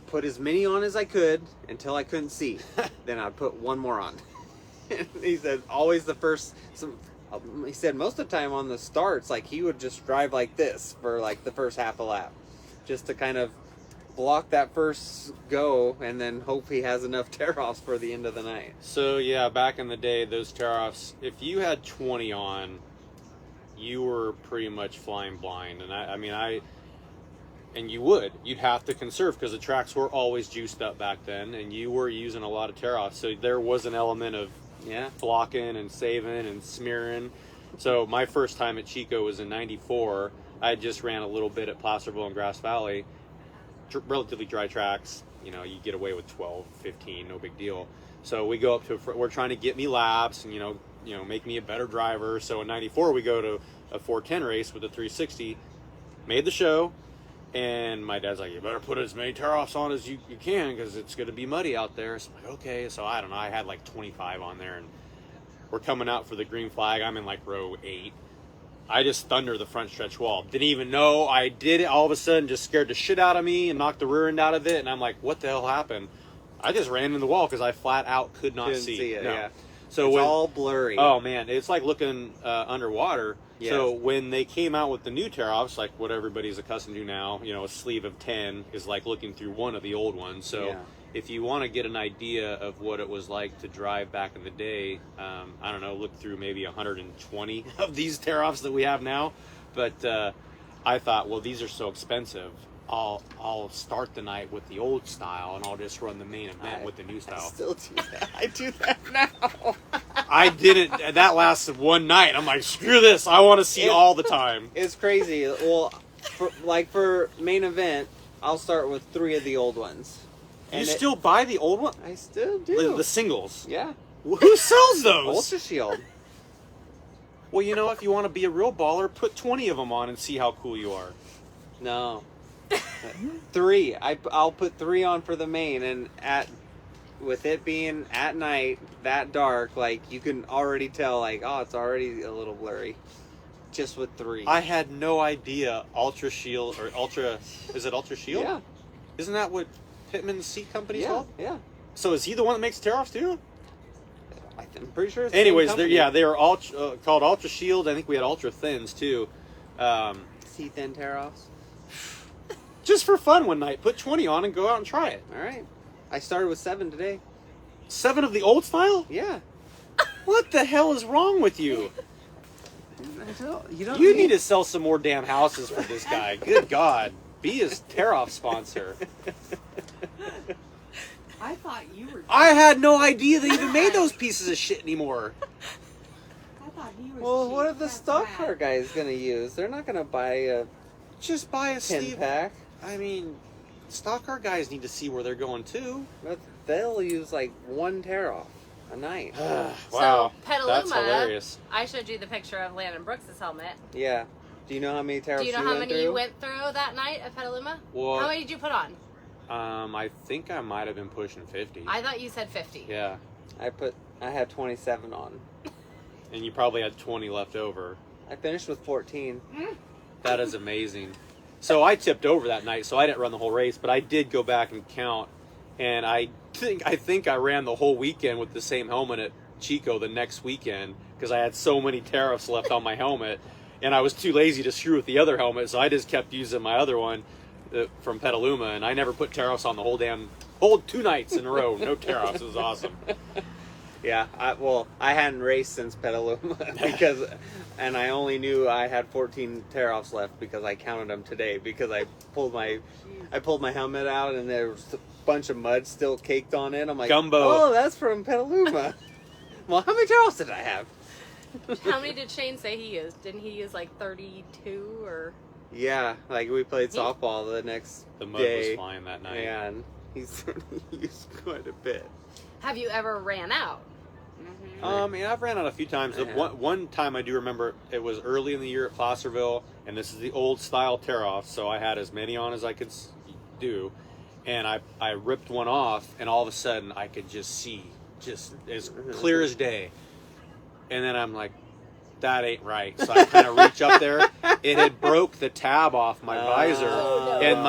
put as many on as I could until I couldn't see. Then I'd put one more on. He said always the first. He said most of the time on the starts, like he would just drive like this for like the first half a lap, just to kind of block that first go, and then hope he has enough tear-offs for the end of the night. So, yeah, back in the day, those tear-offs, if you had 20 on, you were pretty much flying blind. And you'd have to conserve because the tracks were always juiced up back then, and you were using a lot of tear-offs. So there was an element of blocking and saving and smearing. So my first time at Chico was in 94. I just ran a little bit at Placerville and Grass Valley, relatively dry tracks. You get away with 12, 15, no big deal. So we go up to, we're trying to get me laps and, make me a better driver. So in 94, we go to a 410 race with a 360, made the show, and my dad's like, you better put as many tear-offs on as you can because it's going to be muddy out there. So I'm like, okay. So I don't know, I had like 25 on there, and we're coming out for the green flag. I'm in like row 8. I just thunder the front stretch wall. Didn't even know I did it. All of a sudden, just scared the shit out of me and knocked the rear end out of it. And I'm like, what the hell happened? I just ran in the wall because I flat out could not Couldn't see. see it, No. yeah. So It's all blurry. Oh man, it's like looking underwater. Yes. So when they came out with the new tear-offs, like what everybody's accustomed to now, a sleeve of 10 is like looking through one of the old ones. So Yeah. if you want to get an idea of what it was like to drive back in the day, I don't know, look through maybe 120 of these tear-offs that we have now. But I thought, well, these are so expensive. I'll start the night with the old style, and I'll just run the main event with the new I style. still do that. I do that now. I didn't. That lasted one night. I'm like, screw this. I want to see all the time. It's crazy. Well, for main event, I'll start with 3 of the old ones. You still buy the old one? I still do. The singles. Yeah. Who sells those? Ultra Shield. Well, you know, if you want to be a real baller, put 20 of them on and see how cool you are. No. 3. I'll put 3 on for the main, and with it being at night, that dark, like, you can already tell, like, oh, it's already a little blurry. Just with 3. I had no idea Ultra Shield, or Ultra, is it Ultra Shield? Yeah. Isn't that what Pittman's seat company's Yeah. called? Yeah. So is he the one that makes tear-offs too? I'm pretty sure it's Anyways, the same company. they were called Ultra Shield. I think we had Ultra Thins too. C-thin tear-offs. Just for fun one night, put 20 on and go out and try it. All right. I started with 7 today. 7 of the old style? Yeah. What the hell is wrong with you? You You need to sell some more damn houses for this guy. Good God. Be his tear-off sponsor. I thought you were. I had no idea they even made those pieces of shit anymore. I thought he was. Well, cheap. what are the That's stock bad. car guys going to use? They're not going to buy a Just buy a 10 Steve. pack. I mean, stock car guys need to see where they're going too. But they'll use like 1 tear-off a night. Wow. So, Petaluma, That's hilarious. I showed you the picture of Landon Brooks' helmet. Yeah. Do you know how many tear-offs Do you know how many through? you went through that night at Petaluma? Well, How many did you put on? I think I might have been pushing 50. I thought you said 50. Yeah. I had 27 on. And you probably had 20 left over. I finished with 14. That is amazing. So I tipped over that night, so I didn't run the whole race, but I did go back and count, and I think I ran the whole weekend with the same helmet at Chico the next weekend because I had so many tariffs left on my helmet, and I was too lazy to screw with the other helmet, so I just kept using my other one from Petaluma, and I never put tariffs on the whole 2 nights in a row. No tariffs. It was awesome. Yeah, I hadn't raced since Petaluma and I only knew I had 14 tear-offs left because I counted them today because I pulled my helmet out and there was a bunch of mud still caked on it. I'm like, Gumbo. Oh, that's from Petaluma. Well, how many tear-offs did I have? How many did Shane say he used? Didn't he use like 32 or? Yeah, like we played softball the next The mud day. was flying that night. Yeah, and he's used quite a bit. Have you ever ran out? Yeah, I've ran out a few times. I have. One time I do remember it was early in the year at Placerville, and this is the old style tear off, so I had as many on as I could do, and I ripped one off, and all of a sudden I could just see, just as clear as day, and then I'm like, that ain't right. So I kind of reach up there. It had broke the tab off my visor, and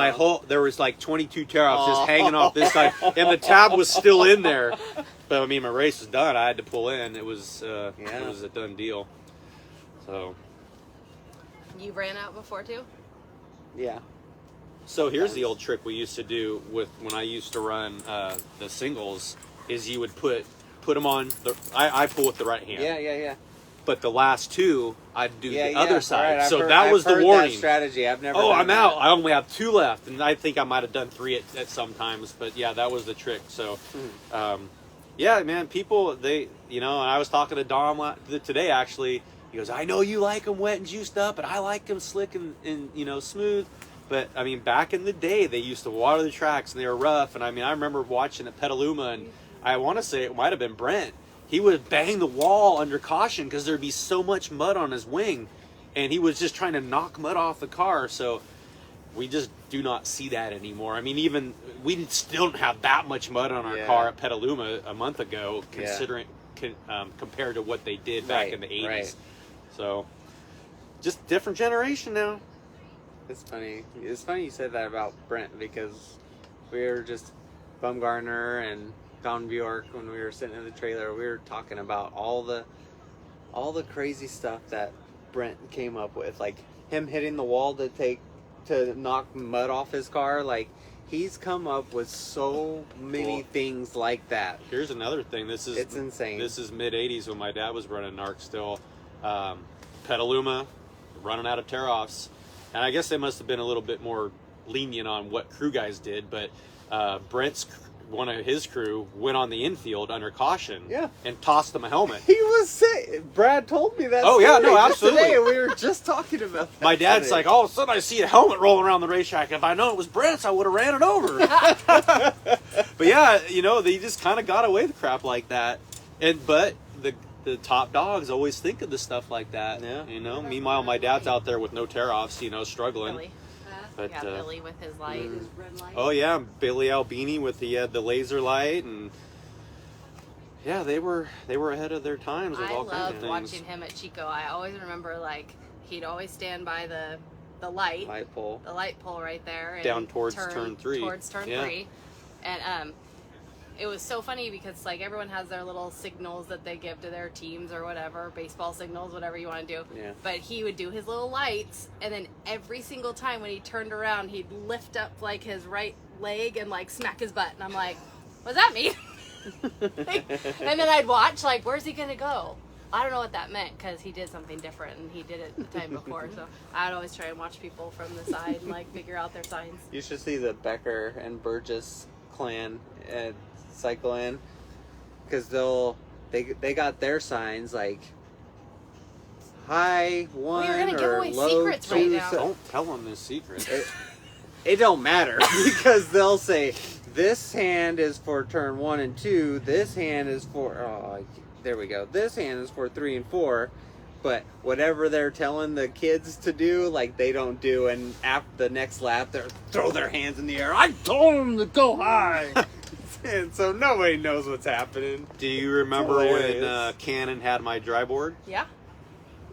there was like 22 tear offs just hanging off this side, and the tab was still in there. But I mean, my race was done. I had to pull in. It was a done deal. So You ran out before too? Yeah. So here's the old trick we used to do with when I used to run the singles. Is you would put them on. I pull with the right hand. Yeah. But the last 2, I'd do the other side. Right, so I've that was the warning. That strategy. I've never. Oh, done I'm that. out. I only have 2 left, and I think I might have done 3 at some times. But yeah, that was the trick. So, yeah, man, people and I was talking to Dom today actually. He goes, I know you like them wet and juiced up, but I like them slick and smooth. But I mean, back in the day, they used to water the tracks and they were rough. And I mean, I remember watching at Petaluma, and I want to say it might have been Brent. He would bang the wall under caution because there'd be so much mud on his wing, and he was just trying to knock mud off the car. So we just do not see that anymore. I mean, we still don't have that much mud on our car at Petaluma a month ago, considering compared to what they did back in the 80s. Right. So just different generation now. It's funny. It's funny you said that about Brent because we were just Bumgarner and Don Bjork when we were sitting in the trailer. We were talking about all the crazy stuff that Brent came up with, like him hitting the wall to knock mud off his car. Like he's come up with so many things like that. Here's another thing. It's insane. This is mid 80s when my dad was running NARC still. Petaluma, running out of tear offs. And I guess they must have been a little bit more lenient on what crew guys did, but Brent's one of his crew went on the infield under caution and tossed him a helmet. He was saying, Brad told me that. Oh, yeah, no, story just absolutely. today, and we were just talking about that. My dad's today. like, all of a sudden I see a helmet rolling around the racetrack. If I known it was Brent's, I would have ran it over. But yeah, they just kind of got away with crap like that. But the top dogs always think of the stuff like that. Yeah. Meanwhile, my dad's out there with no tear-offs, struggling. Billy. But, Billy with his light. His red light. Oh yeah, Billy Albini with the laser light, and yeah, they were ahead of their times with I all kinds of loved things. watching him at Chico. I always remember he'd always stand by the light pole. the light pole right there, and Down towards turn 3. Towards turn Yeah. 3, and it was so funny because everyone has their little signals that they give to their teams or whatever, baseball signals, whatever you want to do. Yeah. But he would do his little lights, and then every single time when he turned around, he'd lift up his right leg and smack his butt, and I'm like, "What does that mean?" And then I'd watch where's he gonna go? I don't know what that meant because he did something different and he did it the time before. So I'd always try and watch people from the side and figure out their signs. You should see the Becker and Burgess clan at cycle in, because they got their signs high one Well, you're gonna give or away low secrets right 2. now. Don't tell them this secret. It don't matter because they'll say this hand is for turn 1 and 2. This hand is for there we go. This hand is for 3 and 4. But whatever they're telling the kids to do, they don't do, and after the next lap, they throw their hands in the air. I told them to go high, and so nobody knows what's happening. Do you remember when hilarious. Cannon had my dry board? Yeah.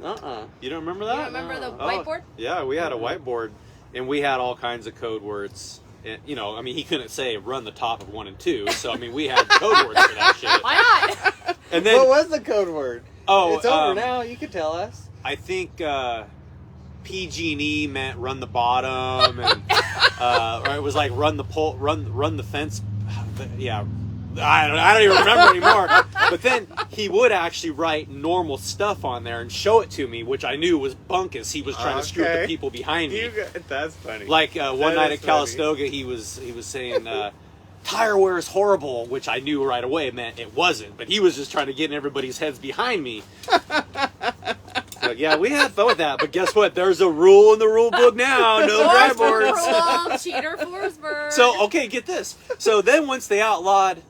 You don't remember that? You don't remember the Oh, whiteboard? Yeah, we had a whiteboard, and we had all kinds of code words. And, he couldn't say run the top of 1 and 2, so we had code words for that shit. Why not? And then What was the code word? Oh, it's over now. You can tell us. I think PG&E meant run the bottom, and or it was run the pole, run the fence. Yeah, I don't even remember anymore. But then he would actually write normal stuff on there and show it to me, which I knew was bunkus. He was trying to screw with the people behind me. That's funny. One night at funny. Calistoga, he was saying tire wear is horrible, which I knew right away meant it wasn't. But he was just trying to get in everybody's heads behind me. So, yeah, we had fun with that. But guess what? There's a rule in the rule book now. No dry boards. Rule, cheater Forsberg. So, okay, get this. So then once they outlawed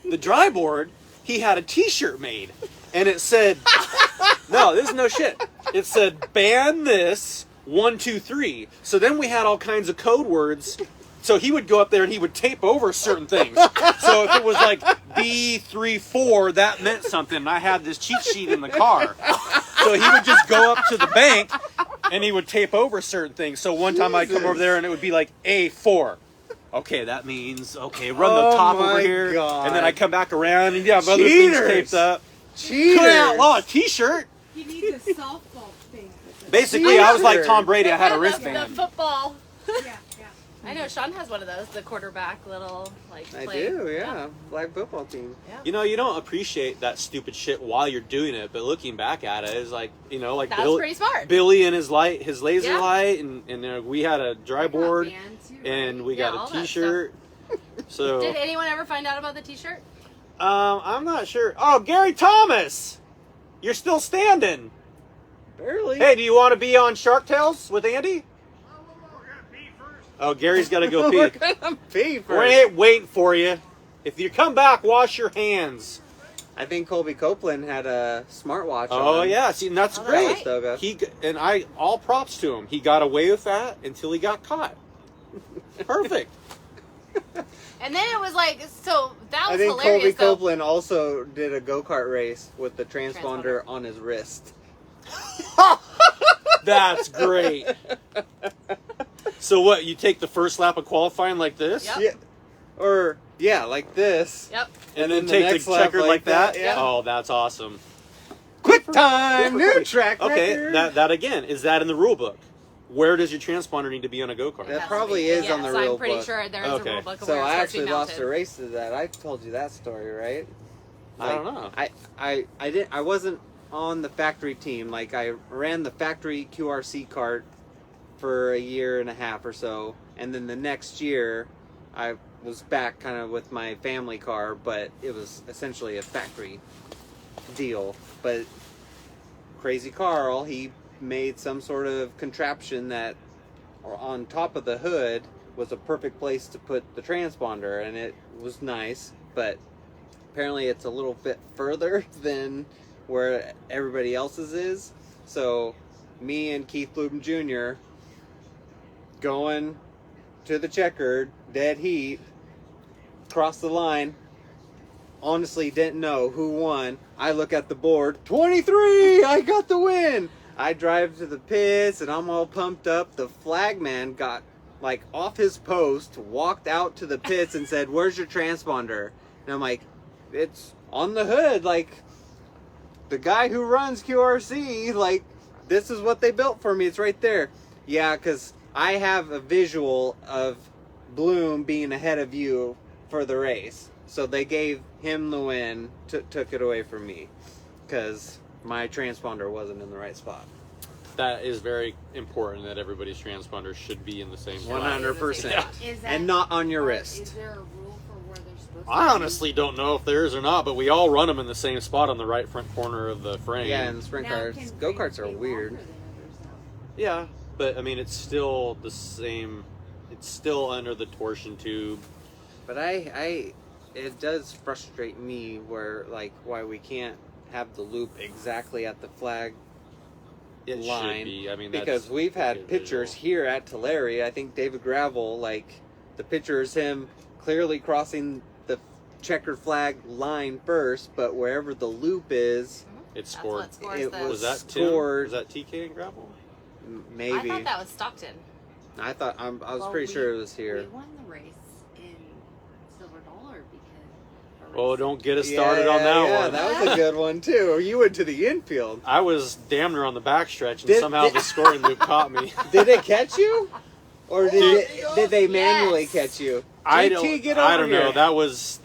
the dry board, he had a T-shirt made. And it said, no, this is no shit. It said, ban this, 1, 2, 3. So then we had all kinds of code words. So he would go up there and he would tape over certain things. So if it was B34, that meant something. And I had this cheat sheet in the car. So he would just go up to the bank and he would tape over certain things. So one time I'd come over there and it would be A4. Okay, that means, run the top over here. God. And then I come back around and you have other things taped up. Cheaters. Couldn't outlaw a T-shirt. He needs a softball thing. Basically, I was like Tom Brady. I had a The wristband. football. Yeah. I know Sean has one of those, the quarterback little I play. do, yeah. Black football team. You don't appreciate that stupid shit while you're doing it, but looking back at it, it's That's pretty smart. Billy and his laser Yeah. light, and we had a dry board, and we got all a that T-shirt. So Did anyone ever find out about the T-shirt? I'm not sure. Oh, Gary Thomas, you're still standing. Barely. Hey, do you want to be on Shark Tales with Andy? Oh, Gary's got to go We're pee. gonna pee first. We're waiting for you. If you come back, wash your hands. I think Colby Copeland had a smartwatch Oh on. yeah, see, and that's Oh, great. that's right. He and I, all props to him. He got away with that until he got caught. Perfect. And then it was so that I was think hilarious. Colby though. Copeland also did a go-kart race with the transponder on his wrist. That's great. So what? You take the first lap of qualifying like this, Yep. Yeah, like this. Yep. and then then the take next the lap checkered like like that. that, yeah. Oh, that's awesome. Quick time, new track Okay, record. that again is that in the rule book? Where does your transponder need to be on a go kart? That Has to probably be. is Yes, on the rule I'm pretty book. sure there is Okay. a rule book of So where I it's supposed to actually be lost mounted. a race to that. I told you that story, right? I don't know. I didn't. I wasn't on the factory team. I ran the factory QRC cart for a year and a half or so, and then the next year I was back kind of with my family car, but it was essentially a factory deal. But Crazy Carl, he made some sort of contraption that on top of the hood was a perfect place to put the transponder, and it was nice, but apparently it's a little bit further than where everybody else's is. So me and Keith Bloom Jr. going to the checkered, dead heat, cross the line. Honestly, didn't know who won. I look at the board, 23! I got the win! I drive to the pits and I'm all pumped up. The flagman got like off his post, walked out to the pits and said, "Where's your transponder?" And I'm like, "It's on the hood." Like, the guy who runs QRC, like, this is what they built for me. It's right there. Yeah, because I have a visual of Bloom being ahead of you for the race. So they gave him the win, took it away from me, because my transponder wasn't in the right spot. That is very important that everybody's transponder should be in the same spot. 100%. Is that, And not on your Is wrist. there a rule for where they're supposed to I be? honestly don't know if there is or not, but we all run them in the same spot on the right front corner of the frame. Yeah, and sprint Now, cars. can Go-karts frames are be weird. longer than others, though? Yeah, but I mean, it's still the same. It's still under the torsion tube. But it does frustrate me where, like, why we can't have the loop exactly at the flag It line. should be. I mean, Because that's we've a had good pictures visual. here at Tulare. I think David Gravel, like, the picture is him clearly crossing the checkered flag line first, but wherever the loop is, It That's scored. what scores it the. Was that Tim? scored. Was that TK and Gravel? Maybe. I thought that was Stockton. I was Well, pretty we- sure it was here. We won the race in Silver Dollar because. Oh, don't get us started on that yeah, one. that was a good one too. You went to the infield. I was damn near on the backstretch, and Did- somehow did- the scoring loop caught me. Did it catch you, or did they manually Yes. catch you? I GT, don't. get I over don't know.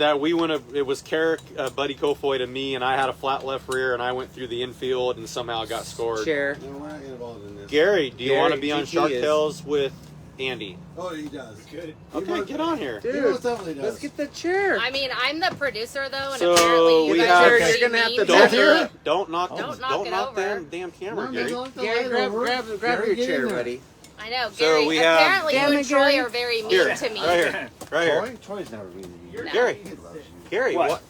here. We went. It was Carrick, Buddy Kofoid, and me, and I had a flat left rear, and I went through the infield, and somehow got scored. Chair. No, we're not involved in this. Gary, do you Gary, want to be on GT Shark is- Tales with Andy? Oh, he does. Good. Okay, get on here. He Dude, most definitely does. let's get the chair. I mean, I'm the producer though, and So apparently you we guys have- are You're really gonna have mean to to back me. her up. Don't knock. Don't knock Don't it knock over. that damn camera, No, Gary. don't Gary, fight grab over. your Gary, get chair, in there. buddy. I know, So Gary. we have- Apparently, Damn you it, and Troy Gary. are very mean Here, to me. right here, right here. Troy's never been to you. No. Gary, He loves you. Gary, what?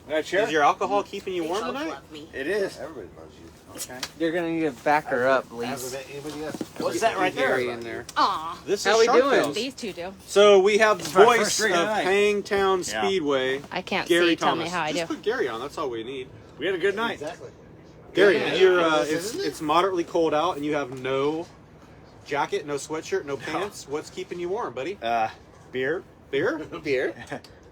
That chair? Is your alcohol keeping you They warm both tonight? love me. It is. Everybody loves you. Okay. You're gonna need to back her up, Hasn't Lise. met anybody else. What's that right there? Gary in there. Aw, This How is we Shark doing? Tales. these two do. So we have the It's my voice first of drink of the night. Hangtown Yeah. Speedway. I can't Gary see. Tell Thomas. me how I Just do. put Gary on. That's all we need. We had a good night. Exactly. Gary, Yeah. you're Yeah. it's moderately cold out, and you have no jacket, no sweatshirt, no pants. What's keeping you warm, buddy? Beer. Beer? Beer.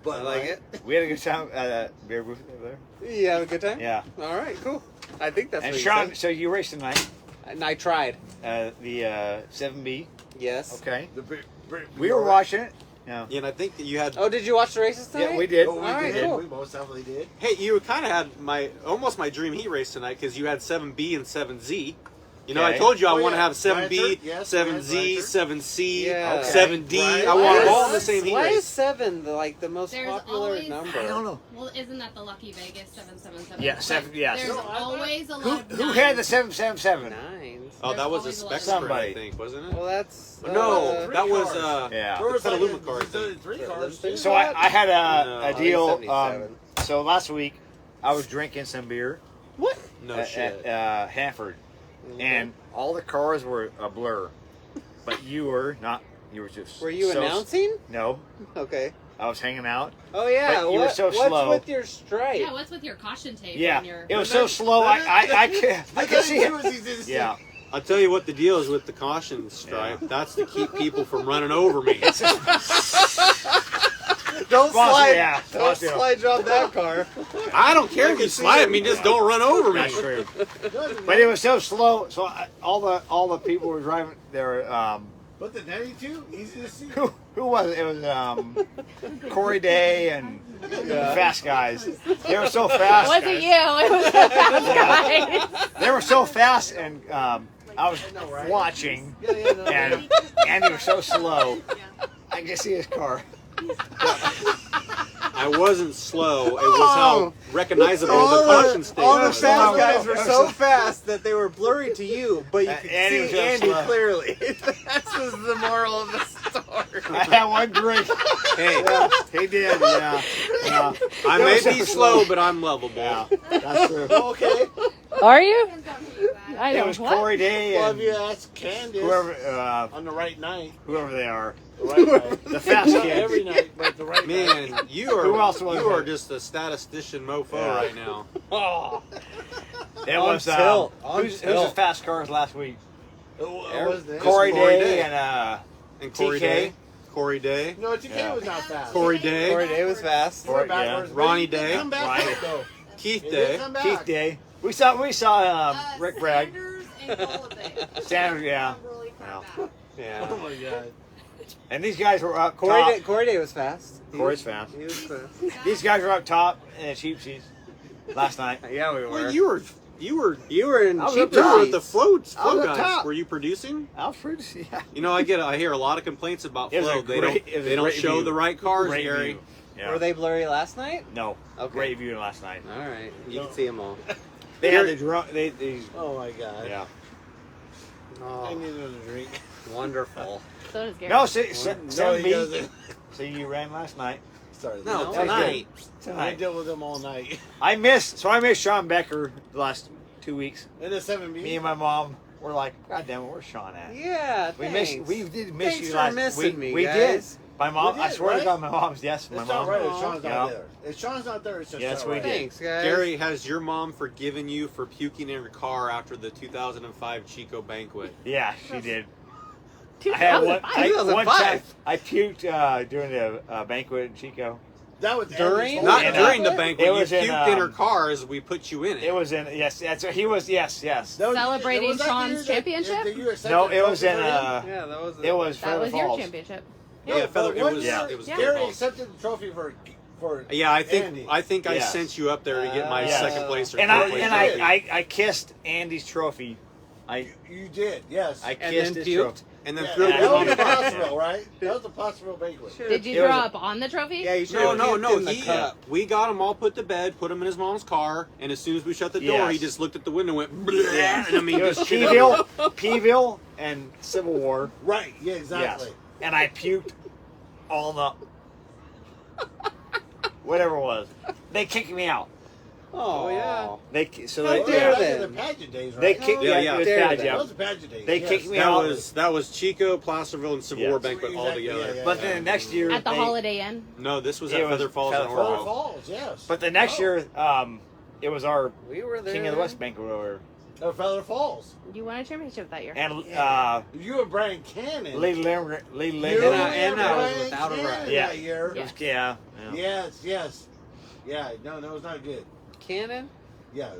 But I like it. We had a good time at a beer booth over there. You have a good time? Yeah. All right, cool. I think that's And what you Sean, said. so you raced tonight. And I tried. The 7B. Yes. Okay. The We were watching it. Yeah. Yeah, and I think that you had. Oh, did you watch the races tonight? Yeah, we did. Oh, we All right, did. cool. We most definitely did. Hey, you kind of had almost my dream heat race tonight because you had 7B and 7Z. You know, I Okay. told you I Oh, want to yeah. have 7B, Blanchard, yes, 7Z, Blanchard. 7C, Yeah. Okay. 7D. Right. I Why want them is- all in the same heat Why is race. 7 the most There's popular always- number? I don't know. Well, isn't that the Lucky Vegas 777? Yeah, seven- yes. There's No, always a Who, lot of who had the nines. 777? Nines. Oh, that was a There's spec always spread, I Somebody. think, wasn't it? Well, that's No, three that was cars. Yeah. There was Petaluma like car, I think. 3 cars. too. So I had No, a deal. 77. So last week I was drinking some beer What? No shit. at Hanford, and all the cars were a blur, but you were not. You were just. Were you so- announcing? No, Okay. I was hanging out. Oh yeah. But you were so what's slow. with your stripe? Yeah, what's with your caution tape? Yeah, on your... it was so slow. I could see it. Yeah. I'll tell you what the deal is with the caution stripe. That's to keep people from running over me. Don't Boss, slide. yeah, Don't boss, yeah. slide on that car. I don't care if you slide at me, just don't run over me. That's true. But it was so slow. So all the people were driving. They were. But the 92, easy to see. Who was it? It was Corey Day and fast guys. They were so fast. It wasn't you. It was the fast guys. They were so fast, and I was I know, right? watching, Yeah, yeah, no, and Andy was so slow. Yeah. I could see his car. I wasn't slow. It was how recognizable the caution state all the was. fast No, guys no, were no, so no. fast that they were blurry to you, but you could Andy was see so Andy slow. clearly. That was the moral of the story. I had one drink. Hey, He did, yeah. I It may was be so slow, but I'm lovable. Yeah, that's true. Okay. Are you? Depends on who you ask. I It know. was What? Corey Day Well, and if you ask Candace whoever, on the right night, whoever they are, the right night, the fast not kids. every night, but the right night. Man, you are Who else was you are it? just a statistician mofo Yeah. right now. Oh, it On was tilt, on who's the tilt. fast cars last week? It was that. Corey Corey Day Day. and And Corey TK. Day, Corey Day, No, TK Yeah. was not fast. Corey Day, Corey Day was fast. He went Yeah. backwards, but Ronnie he did Day. Come back Ronnie. though. Keith He did Day. come back. Keith Day. We saw Rick Bragg. Sanders and Golovin. Sanders, yeah. Really far Yeah. back. Yeah. Oh my god. And these guys were up Corey top. Day, Corey Day was fast. Corey's fast. He was fast. These guys were up top in the cheap seats last night. Yeah, we were. Well, you were You were in I was cheap up top. with the flow I was up guys. top. Were you producing? Alfred, yeah. You know, I hear a lot of complaints about It was flow. a They great- it don't was a they don't great show view. the right cars, Great Gary. view. Yeah. Were they blurry last night? No. Okay. Great view last night. All right, you can see them all. They had the drunk. They Oh my god. yeah. I Oh, need another drink. wonderful. So does Gary. No, No, Sam he B. doesn't. So you ran last night. Sorry. No, No, tonight. I Tonight. dealt with him all night. I missed Sean Becker the last 2 weeks. In the 7B. Me and my mom were like, God damn it, where's Sean at? Yeah, We thanks. missed. We did miss Thanks you for last. missing we me, we guys. did. My mom. We I did, swear right? to God, my mom's yes. My It's mom. not right if Sean's Yeah. not there. If Sean's not there, it's just Yes, not we right. did. Thanks, guys. Gary, has your mom forgiven you for puking in her car after the 2005 Chico banquet? Yeah, she did. Dude, I had that was one. fine. One 2005. time I puked during the banquet in Chico. That was During? Andy's Not fault. And, during the banquet. it You was in, puked in her car as we put you in it. It was in yes. That's he was yes. That was- Celebrating was that the Sean's year that- championship? that you accepted No, it was trophy in for him? Yeah, that was. it was That Feather was your Falls. championship. Yeah, No, Feather. but It one was. yeah. It was. Yeah. Feather Gary Falls. accepted the trophy for Yeah, I think Andy. I Yes. sent you up there to get my Yeah. second place or And third I place and trophy. I kissed Andy's trophy. You did, yes. I And kissed then his puked? trophy. and then Yeah, threw it that was on a the Placerville, right? That was a Placerville banquet. Did you It was throw a- up on the trophy? Yeah, you should No, have no, puked no. in the He, cup. we got him all put to bed, put him in his mom's car, and as soon as we shut the door, Yes. he just looked at the window and went, bleh, Yeah. and I mean, It was just shit Peeville and Civil War. Right, yeah, exactly. Yes. And I puked all the whatever it was. They kicked me out. Oh yeah. So How they Oh, dare yeah, they? back in the pageant days, right? they kicked Yeah, me yeah. out. It was Dare bad, they? yeah. That was the pageant days. They yes. kicked me That out. was Chico, Placerville, and Civil War Yes. banquet all Exactly, together. yeah, But then the next year At the they- Holiday Inn. No, this was It at was Feather Falls Feather in Feather Orville. Falls, yes. But the next Oh. year, it was our We were there. King of the West banquet over, Feather Falls. You won a championship that year. and You and Brian Cannon. Lee Lindgren. You And I was Brian without a Cannon ride. Yeah. that year. Yeah. Yeah. Yes. Yeah, no, it was not good. Cannon. Yeah.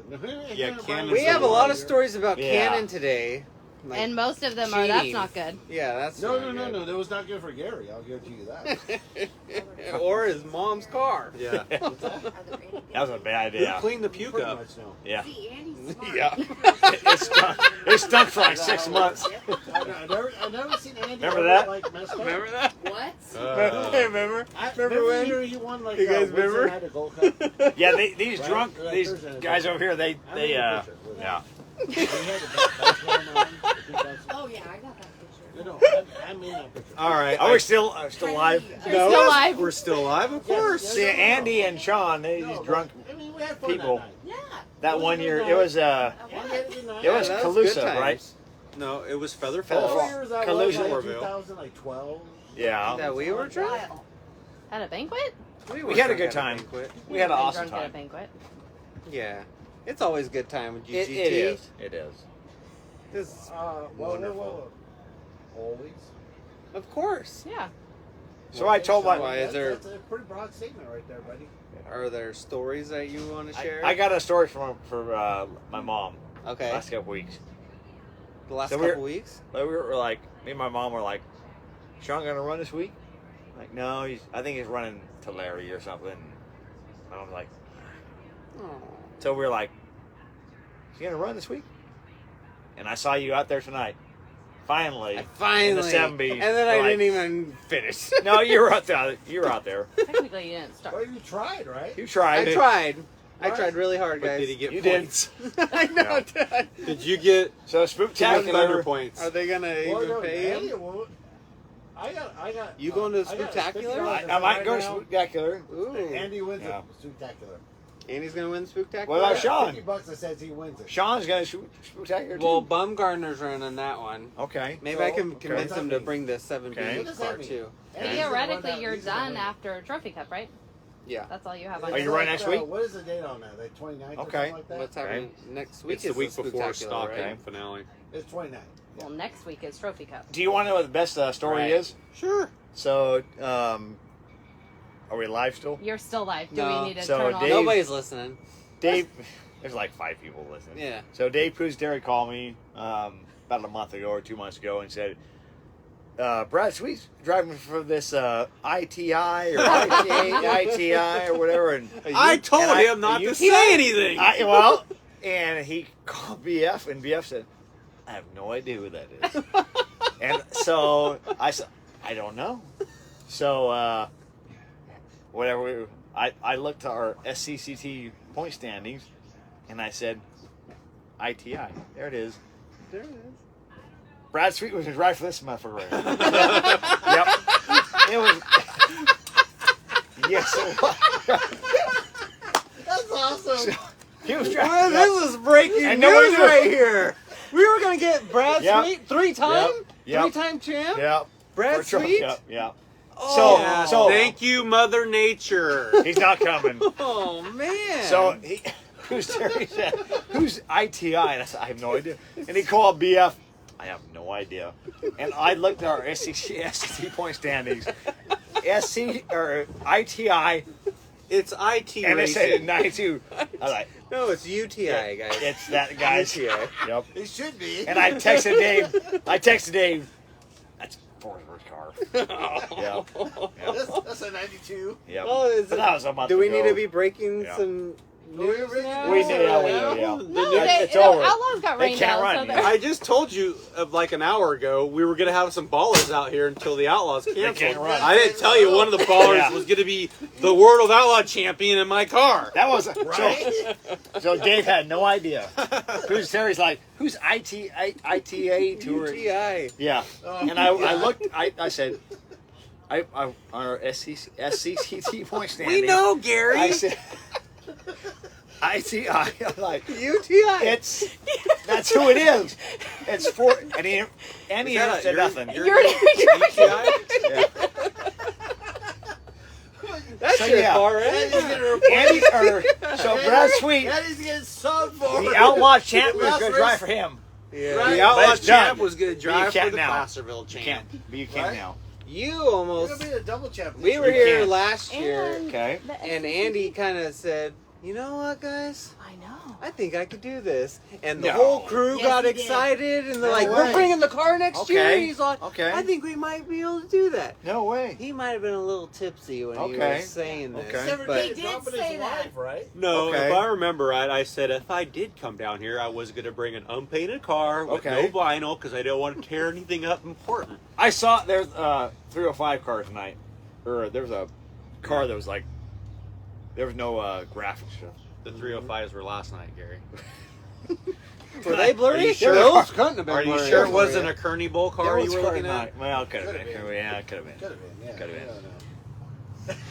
Yeah, Cannon's We have a the lot one. of stories about Yeah. Cannon today. Like, And most of them are, that's cheating. not good. Yeah, that's No, not good. that was not good for Gary. I'll guarantee you that. Or his mom's car. Yeah. What's that? Are there any? That was a bad Who idea. cleaned the puke Pretty up? much no. Yeah. See, Andy's smart. Yeah. It stunk for like 6 months. I've never seen Andy Remember ever, that? like, messed up. Remember that? What? Remember? Remember when? the year he won like You guys Wednesday remember? night at Gold Cup? Yeah, these Right? drunk, Right, these Thursday night. guys over here, they I need a picture with yeah. We had the basketball on, the 2000. Oh yeah, I got that picture. No, I mean that picture. All right. Are we still alive? You're still alive. We're still alive, of course. See, Andy and Sean, these No, drunk. I mean, we had fun people. That night. Yeah. That was one a good year, night. it was We had a good night. It was that was good Calusa, times. right? No, it was Feather Feather Falls. What year was that? Collusion Like Orville. 2012. Yeah. That we were drunk? At a banquet? We had a good time. Banquet. We had an Been awesome drunk at a time. banquet. Yeah. It's always a good time with It GGT. is. It is. It's Wonderful. Always. of course. Yeah. So I told my. Why is there- That's a pretty broad statement right there, buddy. Are there stories that you want to share? I got a story for my mom. Okay. Last couple weeks. The last So we're- couple weeks? But we were like, me and my mom were like, Sean gonna run this week? Like, no, I think he's running Tulare or something. My mom's like, Oh. so we were like, is he gonna run this week? and I saw you out there tonight. Finally. Finally. In the 7B. And then I didn't even finish. No, you were out there. You were out there. Technically, you didn't start. Well, you tried, right? You tried. I tried. I Right. tried really hard, But guys. did he get You points? I know, No. Dad. Did you get So thunder Spooktacular. points? Are they gonna Well, even no, pay him? hey, well, I got. You going to I got Spooktacular? $50 I might right go to now. Spooktacular. Ooh. Andy wins Yeah. it. Spooktacular. Andy's gonna win Spooktacular. What about Sean? $50 that says he wins it. Sean's going to Spooktacular too. Well, Bumgarner's running that one. Okay. Maybe So, I can okay. convince What's him that to mean? bring the 7B Okay. What does car that mean? too. Andy's gonna run Theoretically, down- you're he's gonna done win. after Trophy Cup, right? Yeah. That's all you have It's on. Are you your running list. next week? What is the date on that? Like 29th or Okay. something like that? What's happening next week? It's the is week before Spooktacular, stock right? finale. It's 29th. Well, next week is Trophy Cup. Do you want to know what the best story Right. is? Sure. So, are we live still? You're still live. Do No. we need to So turn on? Dave- Nobody's listening. Dave, there's like 5 people listening. Yeah. So Dave Pusderi called me about a month ago or 2 months ago and said, Brad Sweet's driving for this ITI or ITI or whatever. And I told and I- him not you- to say anything. And he called BF, and BF said, I have no idea who that is. And so I said, I don't know. So, whatever. I looked at our SCCT point standings, and I said, ITI. There it is. There it is. Brad Sweet was right for this motherfucker. Yep. It was. Yes, it was. That's awesome. He was Well, driving. this is breaking And news nobody knew. right here. We were gonna get Brad Yep. Sweet three-time Yep. champ. Yep. Brad For sure. Sweet. Yep. Yep. Oh, Yeah, so- thank you, Mother Nature. He's not coming. Oh man. So who's Terry said, who's ITI? And I said, I have no idea. And he called BF. I have no idea. And I looked at our SCT point standings. SC or ITI, it's IT and it said racing. 92. I was like, No, it's UTI, guys. it's that guy's. UTI. Yep. It should be. And I texted Dave. That's Forrest's car. Yep. Yep. That's a 92. Yep. Oh, is But it, that was a month do we ago. need to be breaking Yeah. some news now? We did, yeah. No, It's they, over. Outlaws got They rained can't out. run So you. they're- I just told you like an hour ago we were gonna have some ballers out here until the Outlaws canceled. can't run. I didn't tell you one of the ballers Yeah. was gonna be the World of Outlaw champion in my car. That was Right? so Dave had no idea. Who's Terry's like, who's ITA tour? UTI. Yeah. Oh, And I looked, I said, I on our SCCT point standing. We know, Gary. I said, ITI. I'm like, UTI. that's who it is. It's for, and he Is that said your- nothing. You're UTI? Yeah. That's So, your yeah. car, Andy's right? gonna report. So Brad Sweet, Andy's getting subbed for. the outlaw champ, was Last going to race- drive for him. Yeah. Right. The Outlaw But it's champ done. was gonna But you drive for can't the now. Placerville You champ. can't, but you can Right? now. You You're almost. gonna be the double champ. We were You here can't. last year, Okay. and Andy kind of said, "You know what, guys? I know. I think I could do this." And the No. whole crew Yes, got he did. excited, and they're No like, way. "We're bringing the car next year." Okay. And he's like, Okay. "I think we might be able to do that." No way. He might have been a little tipsy when he Okay. was saying this, Okay. but He did dropping say his that. wife, right? No, Okay. if I remember right, I said if I did come down here, I was going to bring an unpainted car with Okay. no vinyl because I didn't want to tear anything up important. I saw there's 305 car tonight, or there was a car that was like, there was no graphics. The 305s were last night, Gary. were they blurry? Are you sure? Those couldn't have been Are you blurry. sure it wasn't a Kearney Bowl car you were looking at? Well, could have Could've been. been. Yeah, could have been. Could have been. Yeah. Could have been. I don't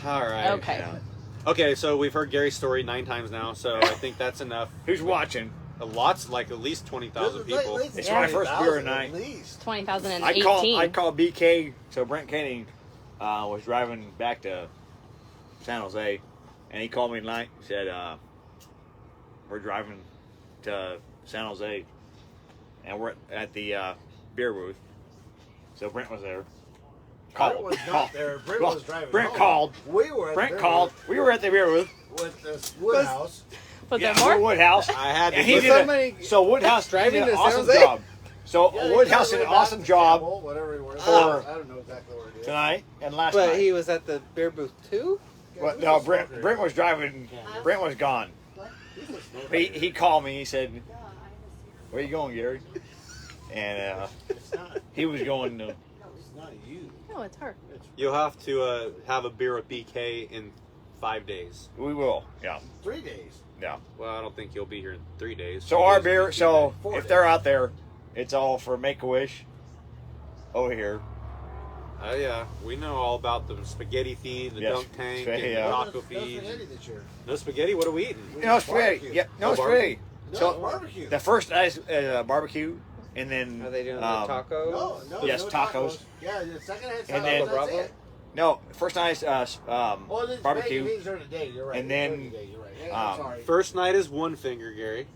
know. All right. Okay. Yeah. Okay, so we've heard Gary's story 9 times now, so I think that's enough. Who's watching? Lots, like at least 20,000 people. It's Yeah. my first beer 20,000 tonight. At least. 2018. I called BK. So Brent Kenny was driving back to San Jose, and he called me tonight. He said, "We're driving to San Jose, and we're at the beer booth." So Brent was there. Brent was not there. Brent was driving. Brent home. called. We were. At Brent the called. We were at the beer booth. with this Woodhouse. Was Yeah, there more? Woodhouse. I had to And he Was did somebody so Woodhouse driving did an to San awesome Jose? job. So Yeah, they Woodhouse got did an way back awesome to job Campbell, whatever he was. for- I don't know exactly where it is. tonight and last But night. he was at the beer booth too. Well, no, Brent was driving. Brent was gone. He's a smoker. He called me. He said, where you going, Gary? And It's not. he was going. It's not you. No, it's her. You'll have to have a beer with BK in 5 days. We will. Yeah. 3 days. Yeah. Well, I don't think you'll be here in 3 days. So 3 our days beer. would be So 4 if days. they're out there, it's all for Make a Wish. Over here. Oh yeah, we know all about the spaghetti feed, the Yes, dunk tank, spaghetti, and yeah. the No, taco no feed. spaghetti this year. No spaghetti. What are we eating? No spaghetti. Barbecue. Yeah. No Oh, spaghetti. No, So barbecue. the first night barbecue, and then Are they doing the tacos? No, no, Yes, no tacos. Yeah, the second night And tacos, then- that's Bravo? it. No, first night Oh, this barbecue. These during the day. You're right. And It's then, during the day, you're right. Yeah, I'm sorry. First night is one finger, Gary.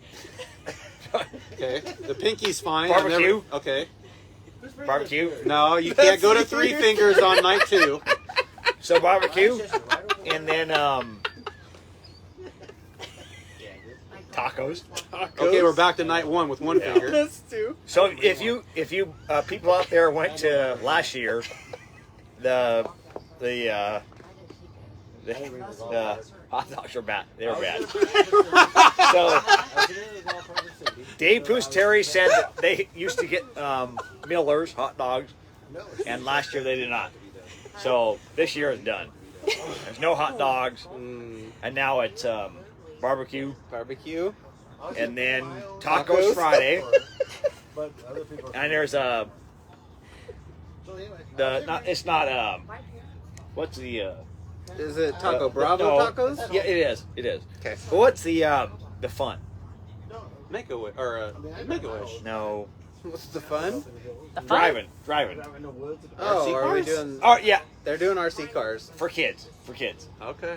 Okay. The pinky's fine. Barbecue. Okay. Who's bringing barbecue. this beer? No, you can't go to 3 fingers on night 2. So barbecue, Manchester, right over there. and then tacos. Okay, we're back to night 1 with 1 finger. That's two. So if you people out there went to last year, the hot dogs are bad. They were bad. So Dave Terry said that they used to get Miller's hot dogs, and last year they did not. So this year is done. There's no hot dogs, and now it's barbecue, Barbecue. and then Tacos. tacos Friday, But other people are and there's So anyway, it's not what's the Is it Taco Bravo no. tacos? Yeah, it is. It is. Okay. But what's the fun? No, Make a wish, or make a wish. No, What's the fun? The fun? driving. in the woods. Oh, are we cars? doing? Oh yeah, They're doing RC cars. for kids. Okay.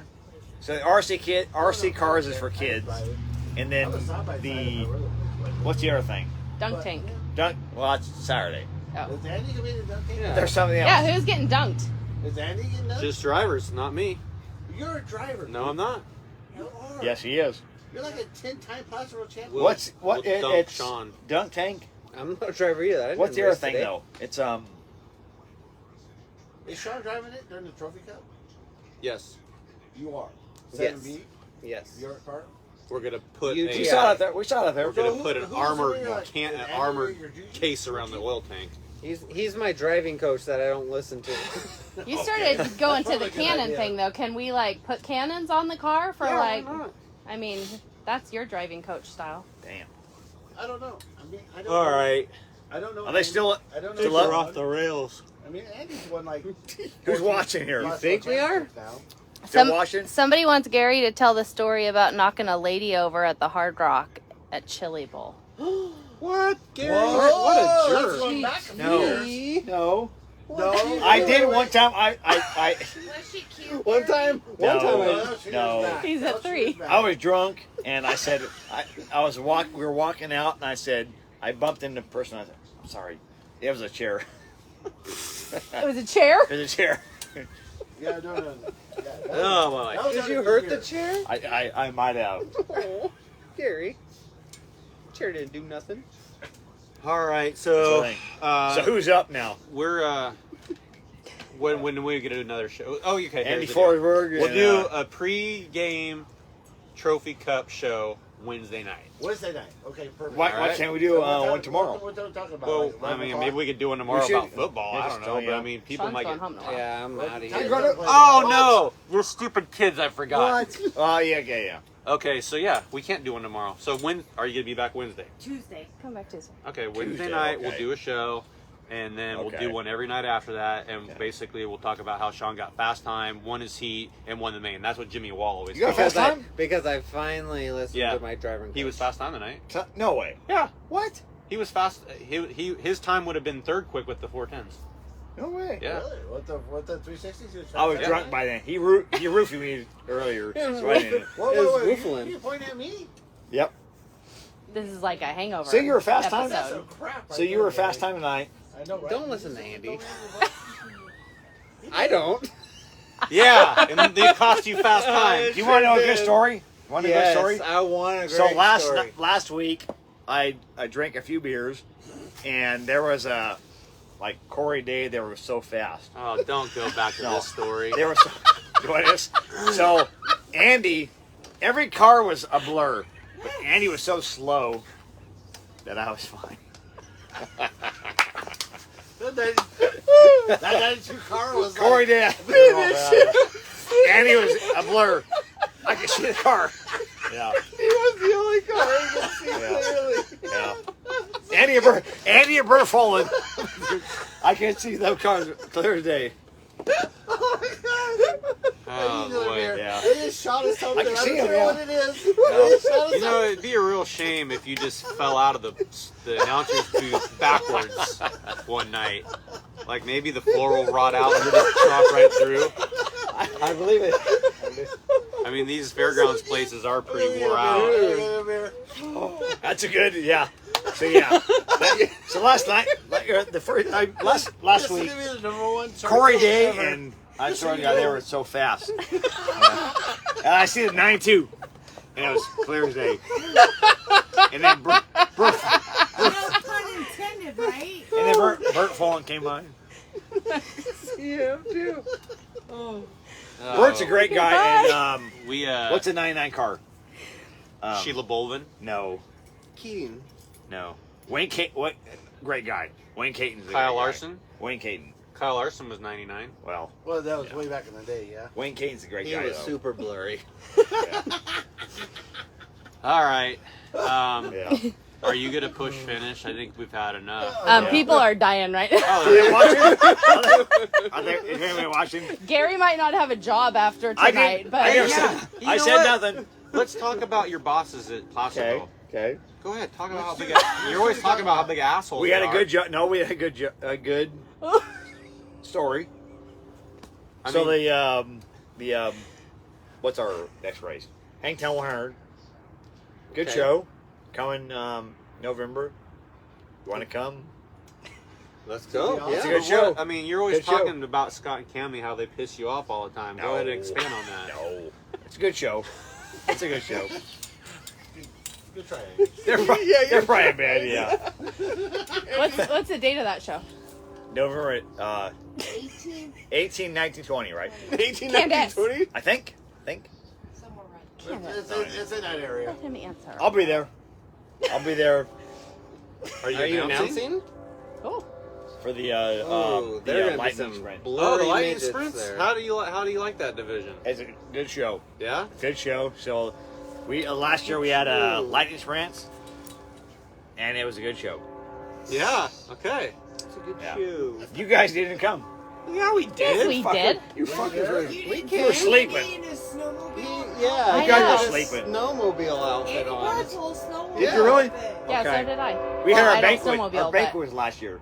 So the RC cars is for kids, and then what's the other thing? Dunk tank. Well, that's Saturday. Oh. Is Andy gonna be the dunk tank? Yeah. There's something else. Yeah, who's getting dunked? Is Andy getting done? Just drivers, not me. You're a driver. No, I'm not. You are. Yes, he is. You're like a 10-time class world champion. We'll- What's we'll dunk it's Sean. dunk tank. I'm not a driver either. I didn't What's the other race thing today. though? It's Is Sean driving it during the trophy cup? Yes. You are. Yes. 7B. Yes. Your car. We're gonna put You- we a. saw it there. We saw it there. We're gonna So put an who's armored really, like, an an armored angry or juicy? case around the oil tank. He's my driving coach that I don't listen to. You started going to the Probably a good cannon idea. thing though. Can we like put cannons on the car for Yeah, like? why not? I mean, that's your driving coach style. Damn. I don't know. I mean, I don't All know. right. I don't know. Are they still? I don't know. still We're up? off the rails. I mean, Andy's won like. Who's watching here? You think we are? Still watching? Somebody wants Gary to tell the story about knocking a lady over at the Hard Rock at Chili Bowl. What, Gary? Whoa, What a that's jerk! going back a few No. years. No. No. I did one time. I Was she cute? One time, one No. time No. He's at 3. I was drunk and I said we were walking out and I said I bumped into the person. I said, I'm sorry. It was a chair. It was a chair. It was a chair. Yeah, no. Yeah, Oh my! that was Did out you of hurt gear. the chair? I might have. Oh, Gary. Chair didn't do nothing. All right, so So who's up now? we're when we get another show. Oh, okay. Andy here's the deal. Forsberg. We'll and, do a pre-game trophy cup show Wednesday night. Wednesday night. Okay, perfect. Why Alright. can't we do one tomorrow? What don't talk about? Well, like I 11 mean, o'clock? maybe we could do one tomorrow We should- about football. yeah, I just don't know, tell but you. I mean, people Sean's might going get. home tomorrow. Yeah, I'm out of Hey, here. brother. Oh no! We're stupid kids. I forgot. Oh yeah. Okay, so yeah, we can't do one tomorrow. So when are you gonna be back Wednesday? Tuesday. Come back Tuesday. Okay, Wednesday Tuesday, night okay. we'll do a show, and then we'll Okay. do one every night after that, and Okay. basically we'll talk about how Sean got fast time, won his heat, and won the main. That's what Jimmy Wall always You got says. fast time? Because I finally listened Yeah. to my driving coach. He was fast time tonight. No way. Yeah, What? he was fast. His time would have been third quick with the 410s. No way. Yeah. Really? What the 360s? You I was trying to drunk say? by then. He roofied me earlier. So I didn't. Whoa, It was whoa, whoa! woofling. You pointing at me? Yep. This is like a hangover. So you were fast time? That's episode. some crap. So you were fast time tonight. I know, right? Don't listen to Andy. Don't I don't. Yeah, and they cost you fast time. Do you want to know a good did. story? Want a good story? I want a great So story. last week, I drank a few beers, and there was a Corey Day. They were so fast. Oh, don't go back to No. this story. They were so. What is? So Andy, every car was a blur, but Andy was so slow that I was fine. That 92 car was Corey like, did. And he was a blur. I could see the car. Yeah. He was the only car I could see Yeah. clearly. Yeah. Andy and Bert falling. I can't see those cars clear as day. Oh my god! Oh, boy. Yeah. They just shot us something. I I can see don't him, know yeah. what it is. They just shot us You know, it'd be a real shame if you just fell out of the announcer's booth backwards one night. Like maybe the floor will rot out and you just drop right through. I believe it. I mean, these fairgrounds places are pretty wore out. That's a good, yeah. So yeah. So last night, the first night, last This week, is gonna be the number one Corey chart Day ever. and I swear to God, they were so fast. And I see the 92, and it was clear as day. And then No pun intended, right? Bert Fallen came by. See him too. Oh. Bert's a great guy. And We what's a 99 car? Sheila Bolvin. No, Keating. no. Wayne Caton. What? Great guy. Wayne Caton's a Kyle great guy. Larson. Wayne Caton. Kyle Larson was 99. Well, Well, that was way back in the day, yeah. Wayne Caton's a great He guy. was though. super blurry. Yeah. All right. Yeah. Are you gonna push finish? I think we've had enough. Yeah. People are dying right now. Are they watching? Is anybody watching? Gary might not have a job after I tonight, did. but I never Yeah. said. You I know said what? nothing. Let's talk about your bosses at Placerville. Okay. Go ahead. Talk about how big. You're always talking about how big assholes. We had they a are. good no, we had a good story. I So mean, the what's our next race? Hangtown 100. Good Okay. show. Coming November. You want to come? Let's go. Yeah. Yeah. It's a good but show. what- I mean, you're always Good show. talking about Scott and Cammy, how they piss you off all the time. Go ahead and expand on that. No. It's a good show. It's a good show. Good try. They're probably bad, yeah. what's the date of that show? November 18, 18, 19, 20, right? 18, Candace. 19, 20? I think. somewhere right. It's in that area. Let him answer. I'll be there. I'll be there Are you, Are you announcing? announcing? Oh, for the Oh, there are gonna be lightning some sprint. blurry Oh, the lightning midgets sprints. there. How do you like that division? It's a good show. Yeah. Good show. So we last year we had lightning sprints, and it was a good show. Yeah. Okay. It's a good Yeah. show. You guys didn't come. Yeah, we yes, did. we Fucker. did. You fuckers were. You We didn't were take sleeping. me in a snowmobile? Yeah, I you guys know. had a Sleeping. snowmobile outfit Any on. purple snowmobile. Did you really? outfit. Yeah, Okay. so did I. We Well, had I our don't banquet. snowmobile, Our banquet was last year.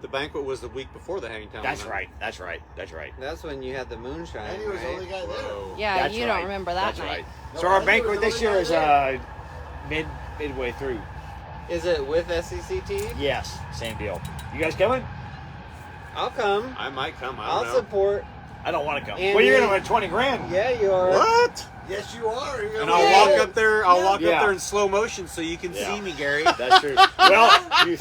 The banquet was the week before the Hangtown. That's event. right. That's right. That's right. That's when you had the moonshine, And he was the only right? guy there. Whoa. Yeah, That's you right. don't remember that That's night. right. No, So our I think banquet it was this the year only is guy midway through. Is it with SECT? Yes, same deal. You guys coming? I'll come. I might come. I I'll don't know. support. I don't want to come. Andy. Well, you're gonna win 20 grand. Yeah, you are. What? Yes, you are. You're And gonna I'll win. walk up there. I'll walk Yeah. up there in slow motion so you can Yeah. see me, Gary. That's true. Well, you,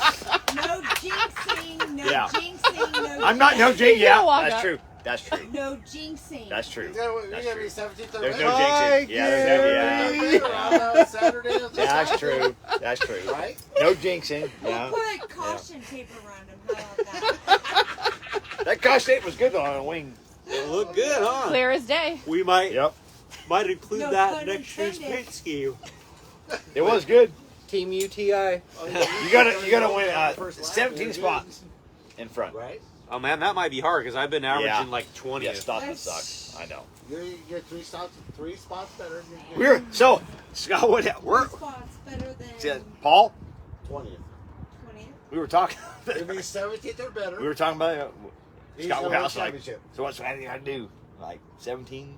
No jinxing, no Yeah. jinxing, no I'm not no jinx. You Yeah, don't walk that's up. true. That's true. No jinxing. That's true. You're gonna That's be true. 17th. There's no Hi, jinxing. Yeah, there's no, yeah. On Saturday. That's true. That's true. Right? No jinxing. We'll Yeah. put caution tape around him. How about that? That gosh tape was good though on a wing. It looked good, huh? Clear as day. We might Yep. include No that pun next year's intended. paint scheme. It was good. Team UTI. You gotta win 17 spots in front. Right? Oh man, that might be hard because I've been averaging Yeah. like 20. Yeah, Stockton sucks. I know. You get three spots better. We're so Scott. We're Spots better than see, Paul. 20th. 20th. We were talking. It'd be 17th or better. We were talking about He's Scott gonna win Woodhouse. Like, championship. so what's I gotta do? Like 17.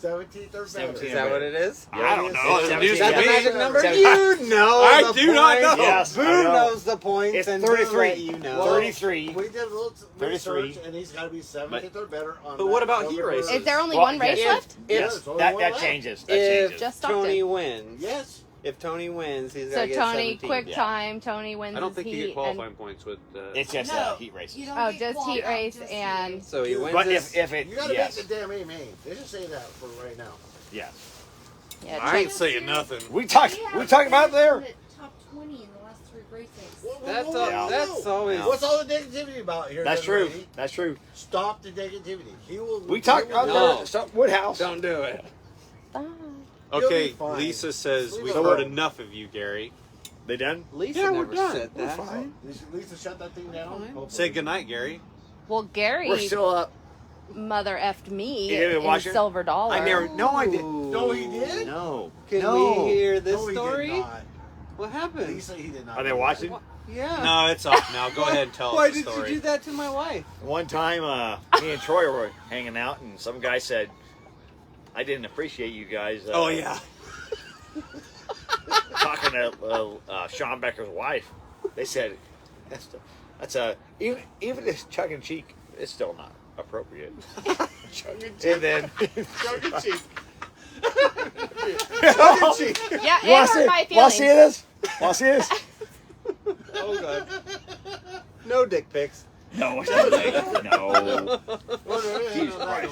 17th or better. 17th. Is that what it is? I don't know. It's It's Is that the 17. magic number? Seven- You know. I the do not points. know. Yes, I Boo know. knows the points. It's and 33. Boo let you know. 33. We did a little 33. research, and he's got to be 17th or better on. But what that about heat November- races? Is there only Well, one race yes. left? Yes, it's only that one that left. changes. That If changes. Just Stockton. Tony wins, Yes. if Tony wins, he's So got to get Tony, 17. quick Yeah. time. Tony wins I don't his think you heat get qualifying points with. It's just No. heat races. You don't Oh, get just heat qualified, race just and- heat. So he wins. But his, if it You got to yes make the damn AMA. They should say that for right now. yes Yeah, I ain't saying nothing. we talked about it there. Top 20 in the last That's Whoa, all. whoa, That's whoa. always. What's all the negativity about here? That's young true. lady? That's true. Stop the negativity. He will. We talked out No. there at Woodhouse. Don't do it. Okay, be fine. Lisa says Leave we've it heard alone. enough of you, Gary. They done? Lisa Yeah, we're never done. said We're that. fine. Lisa, shut that thing down. Hopefully. Say goodnight, Gary. Well, Gary We're still up. mother effed me You didn't in watch it? Silver Dollar. I never. No, I didn't. Ooh. No, he did? No. Can No. we hear this No, he did story? not. What happened? Lisa, he did not. Are they do watching? What? Yeah. No, it's off now. Go ahead and tell Why us the did story. you do that to my wife? One time, me and Troy were hanging out, and some guy said, "I didn't appreciate you guys." Oh yeah. Talking to Sean Becker's wife, they said, "That's a even if it's tongue in cheek, it's still not appropriate." And then Tongue in cheek. Yeah, You it hurt my want to see feelings. this? Want to see this? Oh god. No dick pics. No, it's not like, no, Jesus Christ.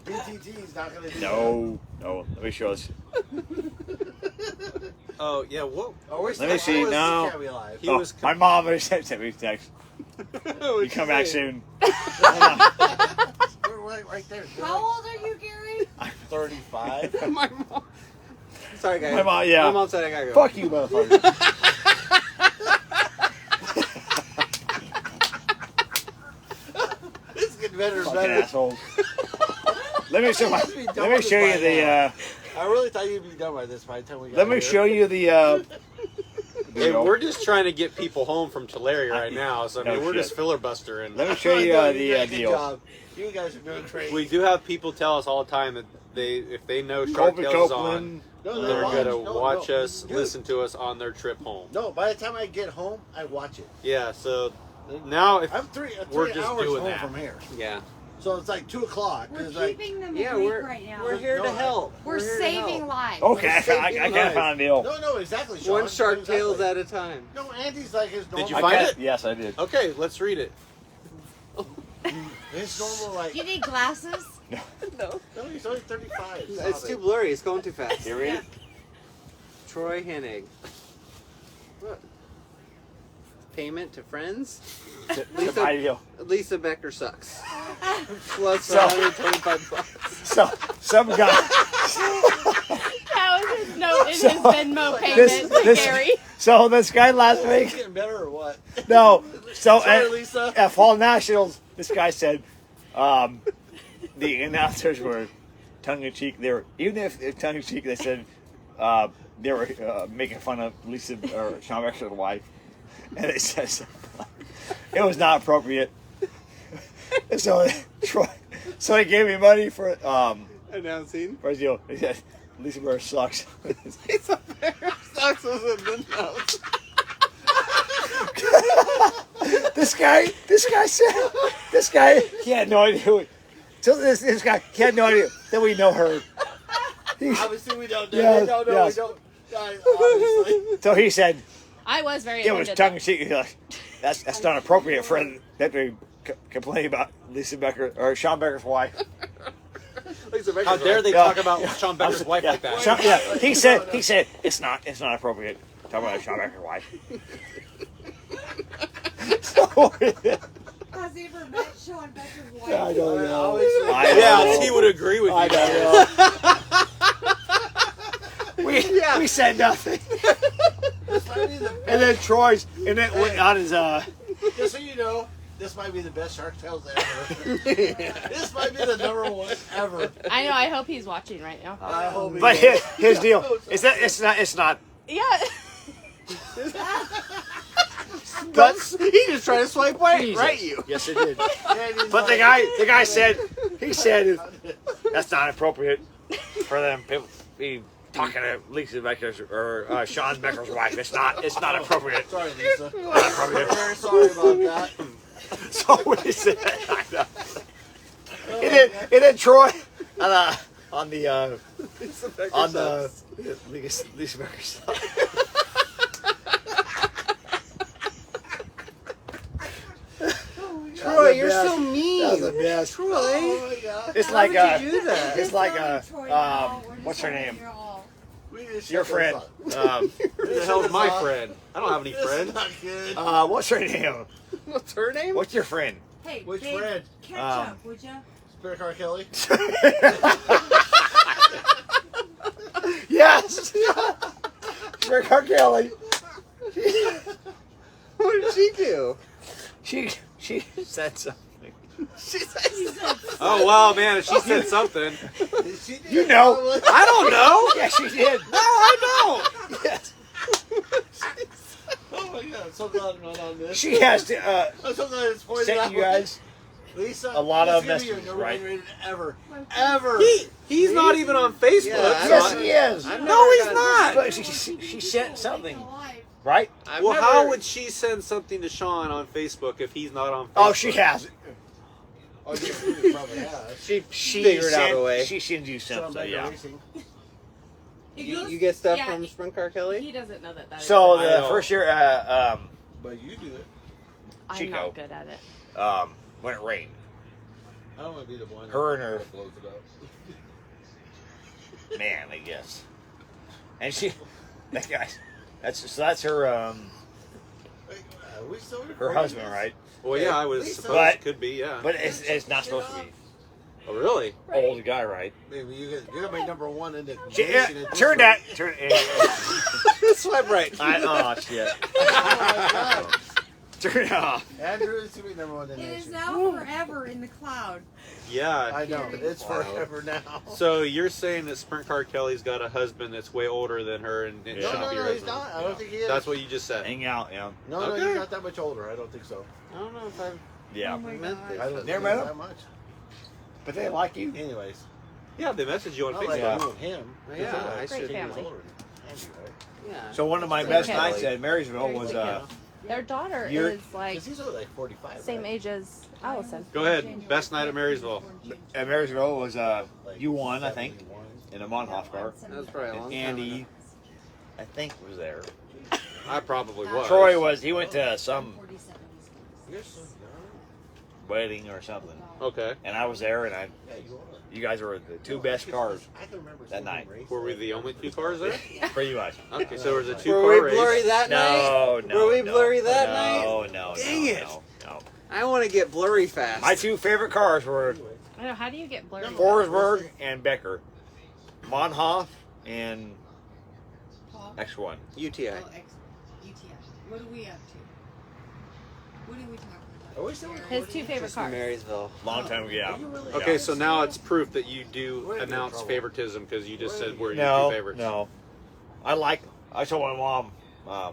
BTT's not going to do no. Let me show this. Oh yeah. Whoa. that. Oh, we're Let me see, still- no. Can't be live. He Oh, was. my mom already sent me a text. You come back soon. We're right there. How old are you, Gary? 35. My mom. Sorry guys. My mom, yeah. My mom said I gotta go. Fuck you, motherfucker. It's getting better and Fucking better. assholes. Let me show must be done Let me with show it you by the. now. I really thought you'd be done by this by the time we got Let me here. show you the. Hey, we're just trying to get people home from Tulare right now, so I mean, No we're shit. just filibustering. Let me show you No, the did a good deal. job. You guys are doing great. We do have people tell us all the time that if they know Shark Colby Tales is on, Copeland. No, they're watch. gonna No, watch no. us, Dude, listen to us on their trip home. No, by the time I get home, I watch it. Yeah, so now if I'm three We're just hours doing home that. from here. Yeah. So it's like 2 o'clock. We're It's like, keeping them Yeah, awake we're right now. we're here to No, help. We're here to saving help. lives. Okay, I kind of found a deal. no, exactly, Sean. One shark Exactly. tales at a time. No, Andy's like his normal. Did you find it? Yes, I did. okay, let's read it. His normal, like. Do you need glasses? No. No, he's only 35. It's too blurry. It's going too fast. You read it? Troy Hennig. What? Payment to friends? To buy a deal. Lisa Becker sucks. Plus So- 125 bucks. So some guy. That was his note in his So, Venmo payment to Gary. So this guy last It's week. getting better or what? No. So Sorry, at, Lisa. at Fall Nationals, this guy said, the announcers were tongue in cheek. They were even if tongue in cheek. They said they were making fun of Lisa or Sean Becker's wife, and they said it was not appropriate. So Troy, so he gave me money for Announcing. his deal. He said Lisa Becker sucks. Lisa Becker sucks was in the notes. This guy, he had no idea. So this guy, he had no idea that we know her. Obviously, we don't. Yes, No, yes. we don't. Guys, obviously. So he said I was very it was offended. tongue in cheek. He's like, that's not appropriate for that to complain about Lisa Becker or Sean Becker's wife. Lisa Becker's How dare right. they Yeah. talk about Sean Becker's wife like that? Sean- yeah, he said it's not appropriate to talk about Sean Becker's wife. So, Has he ever met Sean Becker's wife? I don't know. Obviously. I Yeah, know. he would agree with you. I don't know. We said nothing. This might be the And then Troy's, and then went on his, just so you know, this might be the best Shark Tales ever. This might be the #1 ever. I know. I hope he's watching right now. I hope he but is. his deal is that it's not. Yeah. But He just tried to swipe right, Jesus. right you. Yes, it did. Andy's But the like- guy said that's not appropriate for them people be talking to Lisa Becker's or Sean Becker's wife. It's not appropriate. Sorry, Lisa. Not appropriate. Very sorry about that. So we said, I know. And then Troy on the Lisa Becker on the sucks. Lisa Becker's side. Troy, you're best. so mean. That was the best. Troy. Oh my god. It's Why like would you do that? it's like Troy, now. We're what's her just name? here all- We Just Your shut friend. this off. Who the hell's my friend? I don't have any This is friends. not good. What's her name? What's her name? What's your friend? Hey, Which babe, friend? catch up, would ya? Spirit Car Kelly. Yes. Rick R. Kelly. What did she do? She said something. She said Oh wow, man! If she said something, You know. I don't know. Yeah, she did. No, I don't. Yes. Oh my god, I'm so glad I'm not on this. She has to I'm so glad it's pointed out. send you guys. Lisa, a lot of this is messages, gonna be your right? number one rated ever. Ever. He's not even on Facebook. Yeah, I Yes, don't- he is. I've No, never he's gotten- not. But she sent something, right? I've Well, never- how would she send something to Sean on Facebook if he's not on Facebook? Oh, she has it. Oh, yeah, you probably have. She figured out a sent- way. She sends you Sean something. Baker Yeah. Racing. You get stuff Yeah, from he- Sprint Car Kelly? He doesn't know that. So I the know. first year, But you do it. I'm Chico. not good at it. when it rained, I don't want to be the one Her and her- that blows it up. man, I guess. And she, that guy, that's her Wait, we still her recording husband, this? right? Well, yeah, I was Lisa. suppose But- it could be, yeah. But it's not supposed to be. Oh, really? Old guy, right? Maybe you're gonna make number one in the She, nation at this turn rate. that. Turn. Swipe right. Oh shit. Oh my god. Turn it off. Andrew is to be number one in the It is nation. now forever in the cloud. Yeah. I know. It's Wow. forever now. So you're saying that Sprint Car Kelly's got a husband that's way older than her and Yeah. No, shouldn't no, be her no, he's husband? not. I don't think he is. That's what you just said. Hang out, yeah. No, Okay. he's not that much older. I don't think so. I don't know if I've Yeah. meant this. I don't think Never he's met him? that much. But they like you. Anyways, Yeah, they messaged you on not Facebook. like Yeah. you and him. Yeah, I Great should. family. Yeah. So one of my Great best family. nights at Marysville was Their daughter You're- is like Because he's only like 45. same right? age as Allison. Go ahead. Best night at Marysville. at Marysville was Like you won, I think, 71. in a Monhoff car. That was probably a long And time Andy, ago. I think, was there. I probably was. Troy was. He went to some You're so young. wedding or something, Okay. and I was there, and Yeah, you are. you guys were the two best cars, I can remember that seeing night. him race Were we like the that. only two cars there? pretty much. Okay, so it was a two Were car we blurry race. that night? No, Were we no, blurry that no, night? No, Dang no, it. no. I want to get blurry fast. My two favorite cars were I know. How do you get blurry? Forsberg and Becker, Monhoff and X1. UTI. UTI. What are we up to? What are we talking Are about? we still His recording? two favorite Just in cars. Marysville. Long time ago, yeah. Are you really? Okay, Yeah. so now it's proof that you do We're in announce trouble. favoritism because you just said we're your No, two favorites. no. I told my mom, my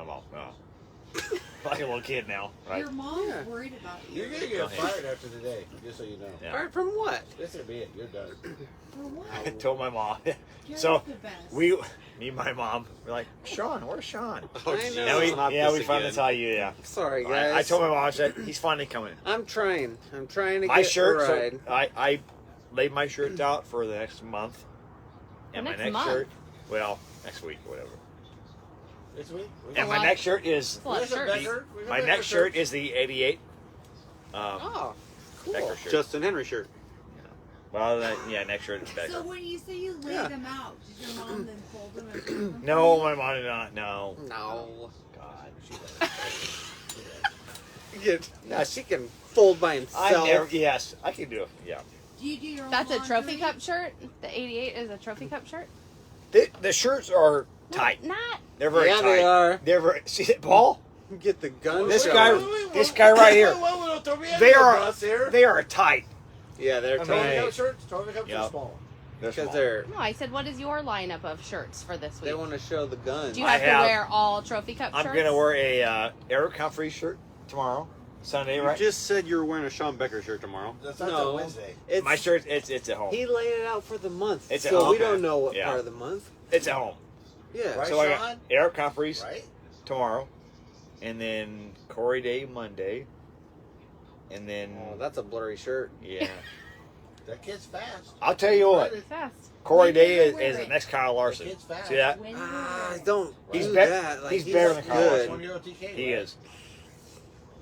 mom, like a little kid now, right? Your mom's Yeah. worried about you. You're gonna get fired after today, just so you know. Yeah. Alright, from what? This will be it. You're done. For what? I told my mom. You're So the best. me and my mom, we're like, Sean, where's Sean? Oh, I geez, know. Now not we this finally again. tell you, yeah. Sorry, guys. I told my mom, I said, he's finally coming. I'm trying. I'm trying to My get shirt, a so ride. I laid my shirts out for the next month. And The my next next month? shirt, well, next week or whatever. This week? And my lot. next shirt is, It's a lot of Where's the shirts. Becker? Where's the my Becker next shirt shirt? is the 88 Oh, cool. Becker shirt. Justin Henry shirt. Well, next shirt is Becker. So when you say you laid Yeah. them out, did your mom then fold them and fold them? No, my mom did not. No. No. God, she doesn't. Yeah, she can fold by himself. Yes, I can do it. Yeah. Do you do your own That's a trophy laundry? cup shirt. The 88 is a trophy cup shirt. The shirts are tight. No, not. They're very Yeah, tight. they are. They're very. See that, Paul? Get the gun. This showing. guy- this guy right here. Don't throw me under They the are. bus here. They are tight. Yeah, they're I mean, Trophy tiny. cup shirts. Trophy cups Yeah. are small. They're Because small. they're No, I said, what is your lineup of shirts for this they week? want to show the gun. Do you I have to have- wear all trophy cup I'm shirts? gonna wear a Eric Humphrey shirt tomorrow, Sunday, You right? just said you were wearing a Sean Becker shirt tomorrow. That's not No. till Wednesday. It's, My shirt. It's at home. He laid it out for the month, It's so we okay. don't know what Yeah. part of the month. It's at home. Yeah. Right, So I Sean? got Eric Humphreys Right? tomorrow, and then Corey Day Monday, and then Oh, that's a blurry shirt. yeah. That kid's fast. I'll tell you what. Fast. Corey When did Day you is wear the it? next Kyle Larson. That kid's fast. See that? When you Ah, wear it? don't He's do bet- that. Like, he's better than Kyle good. 1-year-old TK. He right? is.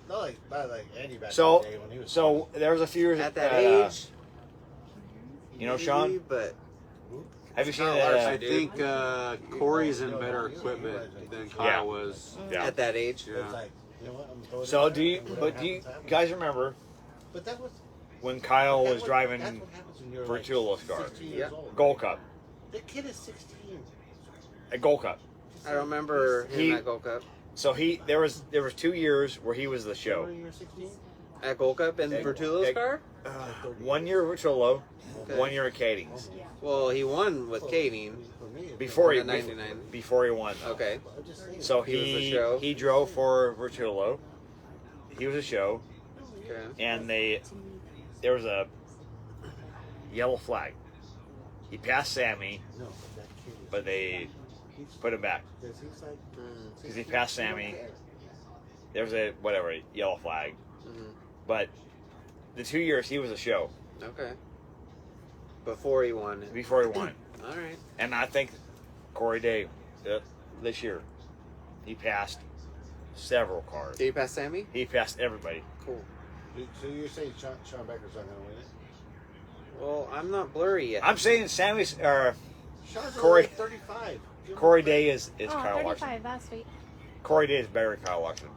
Not like Andy back So- in the day when he was. So there was a few years At that age, you know, Sean? maybe, but Have you seen not that? large, I dude. think Corey's in better equipment than Kyle Yeah. was. Yeah. At that age. Yeah. It's like, you know what? I'm throwing So it do you? there, and But whatever do you happens, happens. guys remember But that was when Kyle was that's driving what happens when you're Vertulo's like car? 16 Yeah. years old. Gold Cup? The kid is 16. A Gold Cup. I remember him He- at Gold Cup. So there was 2 years where he was the show. When you were 16? At Gold Cup in Egg- Vertulo's egg- car? 1 year at Vertulo, Okay. 1 year at Kading's. Well, he won with Kading. For me, it Before he In the 99. before he won. Okay. I'm just saying. So He was the he show. he drove for Vertulo. He was a show, Okay. and there was a yellow flag. He passed Sammy, No, but that kid is. but they he's, put him back because he's like. because he passed Sammy. There was a yellow flag, Mhm. but the 2 years he was a show Okay. Before he won. before he won. All right. And I think Corey Day this year he passed several cars. Did he pass Sammy? He passed everybody. Cool. So you're saying Sean Becker's not going to win it? Well, I'm not blurry yet. I'm saying Sammy's Sean's Corey- only 35. Give him Corey a Day break. is Oh, Kyle 35. Larson. That's sweet. Corey Day is better than Kyle Larson.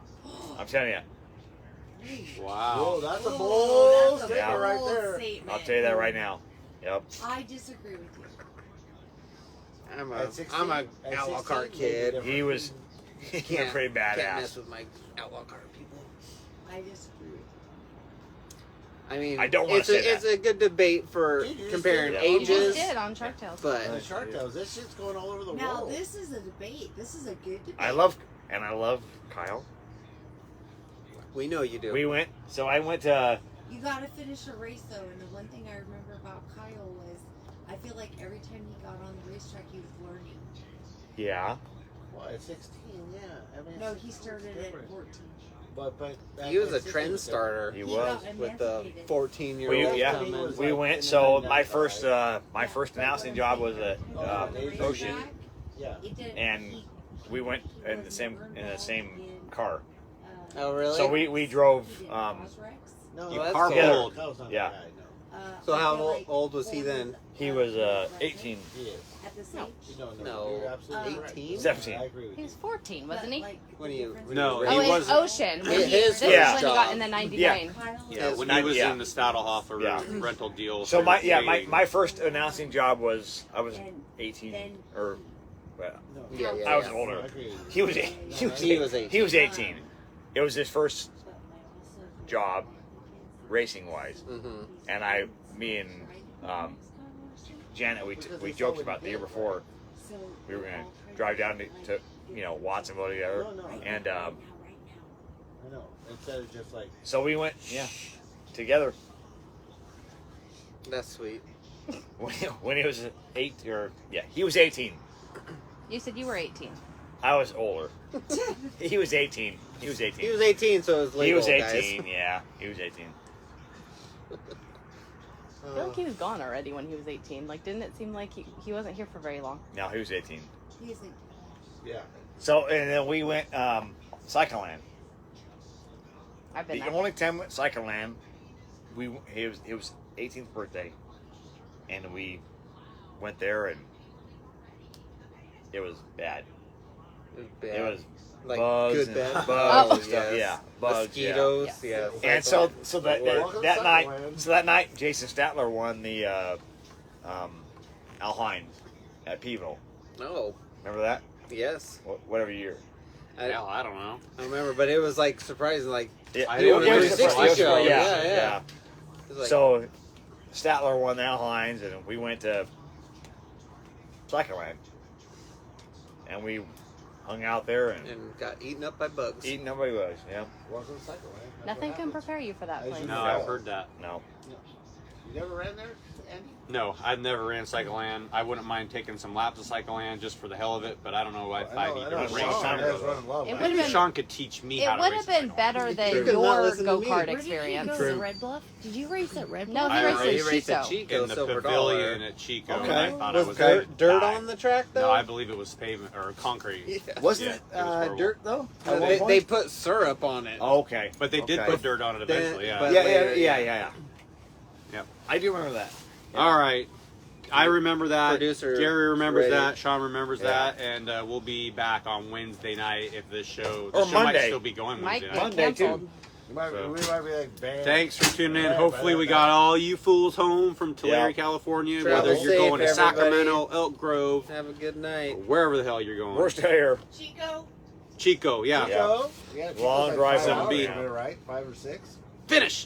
I'm telling you. Whoa, Wow. that's a Whoa, bold that's a statement right bold there. statement. I'll tell you that right now. Yep. I disagree with you. I'm At a 16, I'm a at outlaw 16, cart maybe kid. different. He was pretty Can't mess badass. with my outlaw cart people. I disagree with I mean, I don't wanna it's say it's a good debate for Dude, you just comparing did it. You just ages, did on Shark Tales. The but Shark Tales, this shit's going all over the you. Now world. this is a debate. This is a good debate. I love Kyle. we know you do. I went to You got to finish a race though, and the one thing I remember about Kyle was, I feel like every time he got on the racetrack, he was learning. yeah. Well, at 16, yeah. I mean, No, 16 he was started at different. 14. But He was at a 16 trend was starter He He was. got with the emancipated. 14-year-old We- yeah, coming. We went. So my first announcing job was at On the racetrack, Ocean, Yeah. it didn't- and he- we went he in the same car. Oh, really? So we drove. he did Cosrex. No, You that's carpooled. Kyle's not Yeah. the guy, no. So I how feel like old was he then? He was 18, He is. At this No. age. No. You're absolutely right. 18? 17. I agree with He you. was 14, wasn't he? When you- No, Oh, he in wasn't. Ocean. When he, His this Yeah. is when he got in the 99. Yeah, when Not- he was yeah. in the Stadelhofer Yeah. rental deal. So for my Fade. first announcing job was I was 18 or well, No. Yeah, yeah, I was yeah. older. I agree with you. He was He was 18. He was 18. It was his first job, racing wise, Mm-hmm. and me and Janet we joked about the year before we were gonna drive down to Watsonville together, and I know. Instead of just like, so we went together That's sweet. when he was he was 18. You said you were 18. I was older. He was 18. He was 18. He was 18, so it was legal, He was 18. guys. Yeah, he was 18. I feel like he was gone already when he was 18. Like, didn't it seem like he wasn't here for very long? No, he was 18. He's like, yeah. So and then we went Cycleland. I've been The there. only time we went Cycleland, it was 18th birthday, and we went there and it was bad. It was bad. It was like bugs good and bad bugs and bugs, stuff. yes. Yeah, bugs. Yeah. Mosquitoes, Yeah. yeah. And so Welcome that to night, Cycleland. Jason Statler won the Al Hines at Peeville. No, Remember that? yes. Whatever year. Hell, I don't know. I remember, but it was like surprising. Like Yeah, I He know won it a was 360 surprising. show. Yeah, Yeah. it was like, So Statler won the Al Hines, and we went to Cycleland, and we hung out there and and got eaten up by bugs. eating. Nobody was. Yeah. Welcome to Cycle, right? Nothing can prepare you for that As place. you No, know. I've heard that. No. You never ran there, Andy? No, I've never ran Cycleland. I wouldn't mind taking some laps of Cycleland just for the hell of it, but I don't know if I'd even know. race Sean time. has running love. It man. would've Maybe been- Sean could teach me It how to would race have been Cycleland. better than You could not your listen to go me. kart Where did experience. True. Red Bluff? Did you race at Red No, Bluff? he I raced raced at raced at Chico. Chico, In the Silver pavilion Dollar. at Chico. Okay. And I thought I Was was dirt gonna die. on the track though? No, I believe it was pavement or concrete. Yeah. Wasn't Yeah, it it was horrible. dirt though? They put syrup on it. Oh, okay. But they did Okay. put dirt on it eventually. Then- Yeah. but- Yeah. later, Yeah. yeah. I do remember that. Yeah. All right. I remember that. Producer Gary remembers Ray. that. Sean remembers Yeah. that. And we'll be back on Wednesday night if this show. Or The show might Monday. still be going Might Wednesday get night. Monday, too. canceled. We might be like, bam. Thanks for tuning in. Yeah, Hopefully, we bye. got all you fools home from Tulare, Yeah. California. Travel whether you're safe, going to everybody. Sacramento, Elk Grove, Have a good or night. wherever the hell you're going. We're still here. Chico, yeah. Yeah. Go. Yeah, Long like drive 5 home. hours, Be- right? 5 or 6. Finish.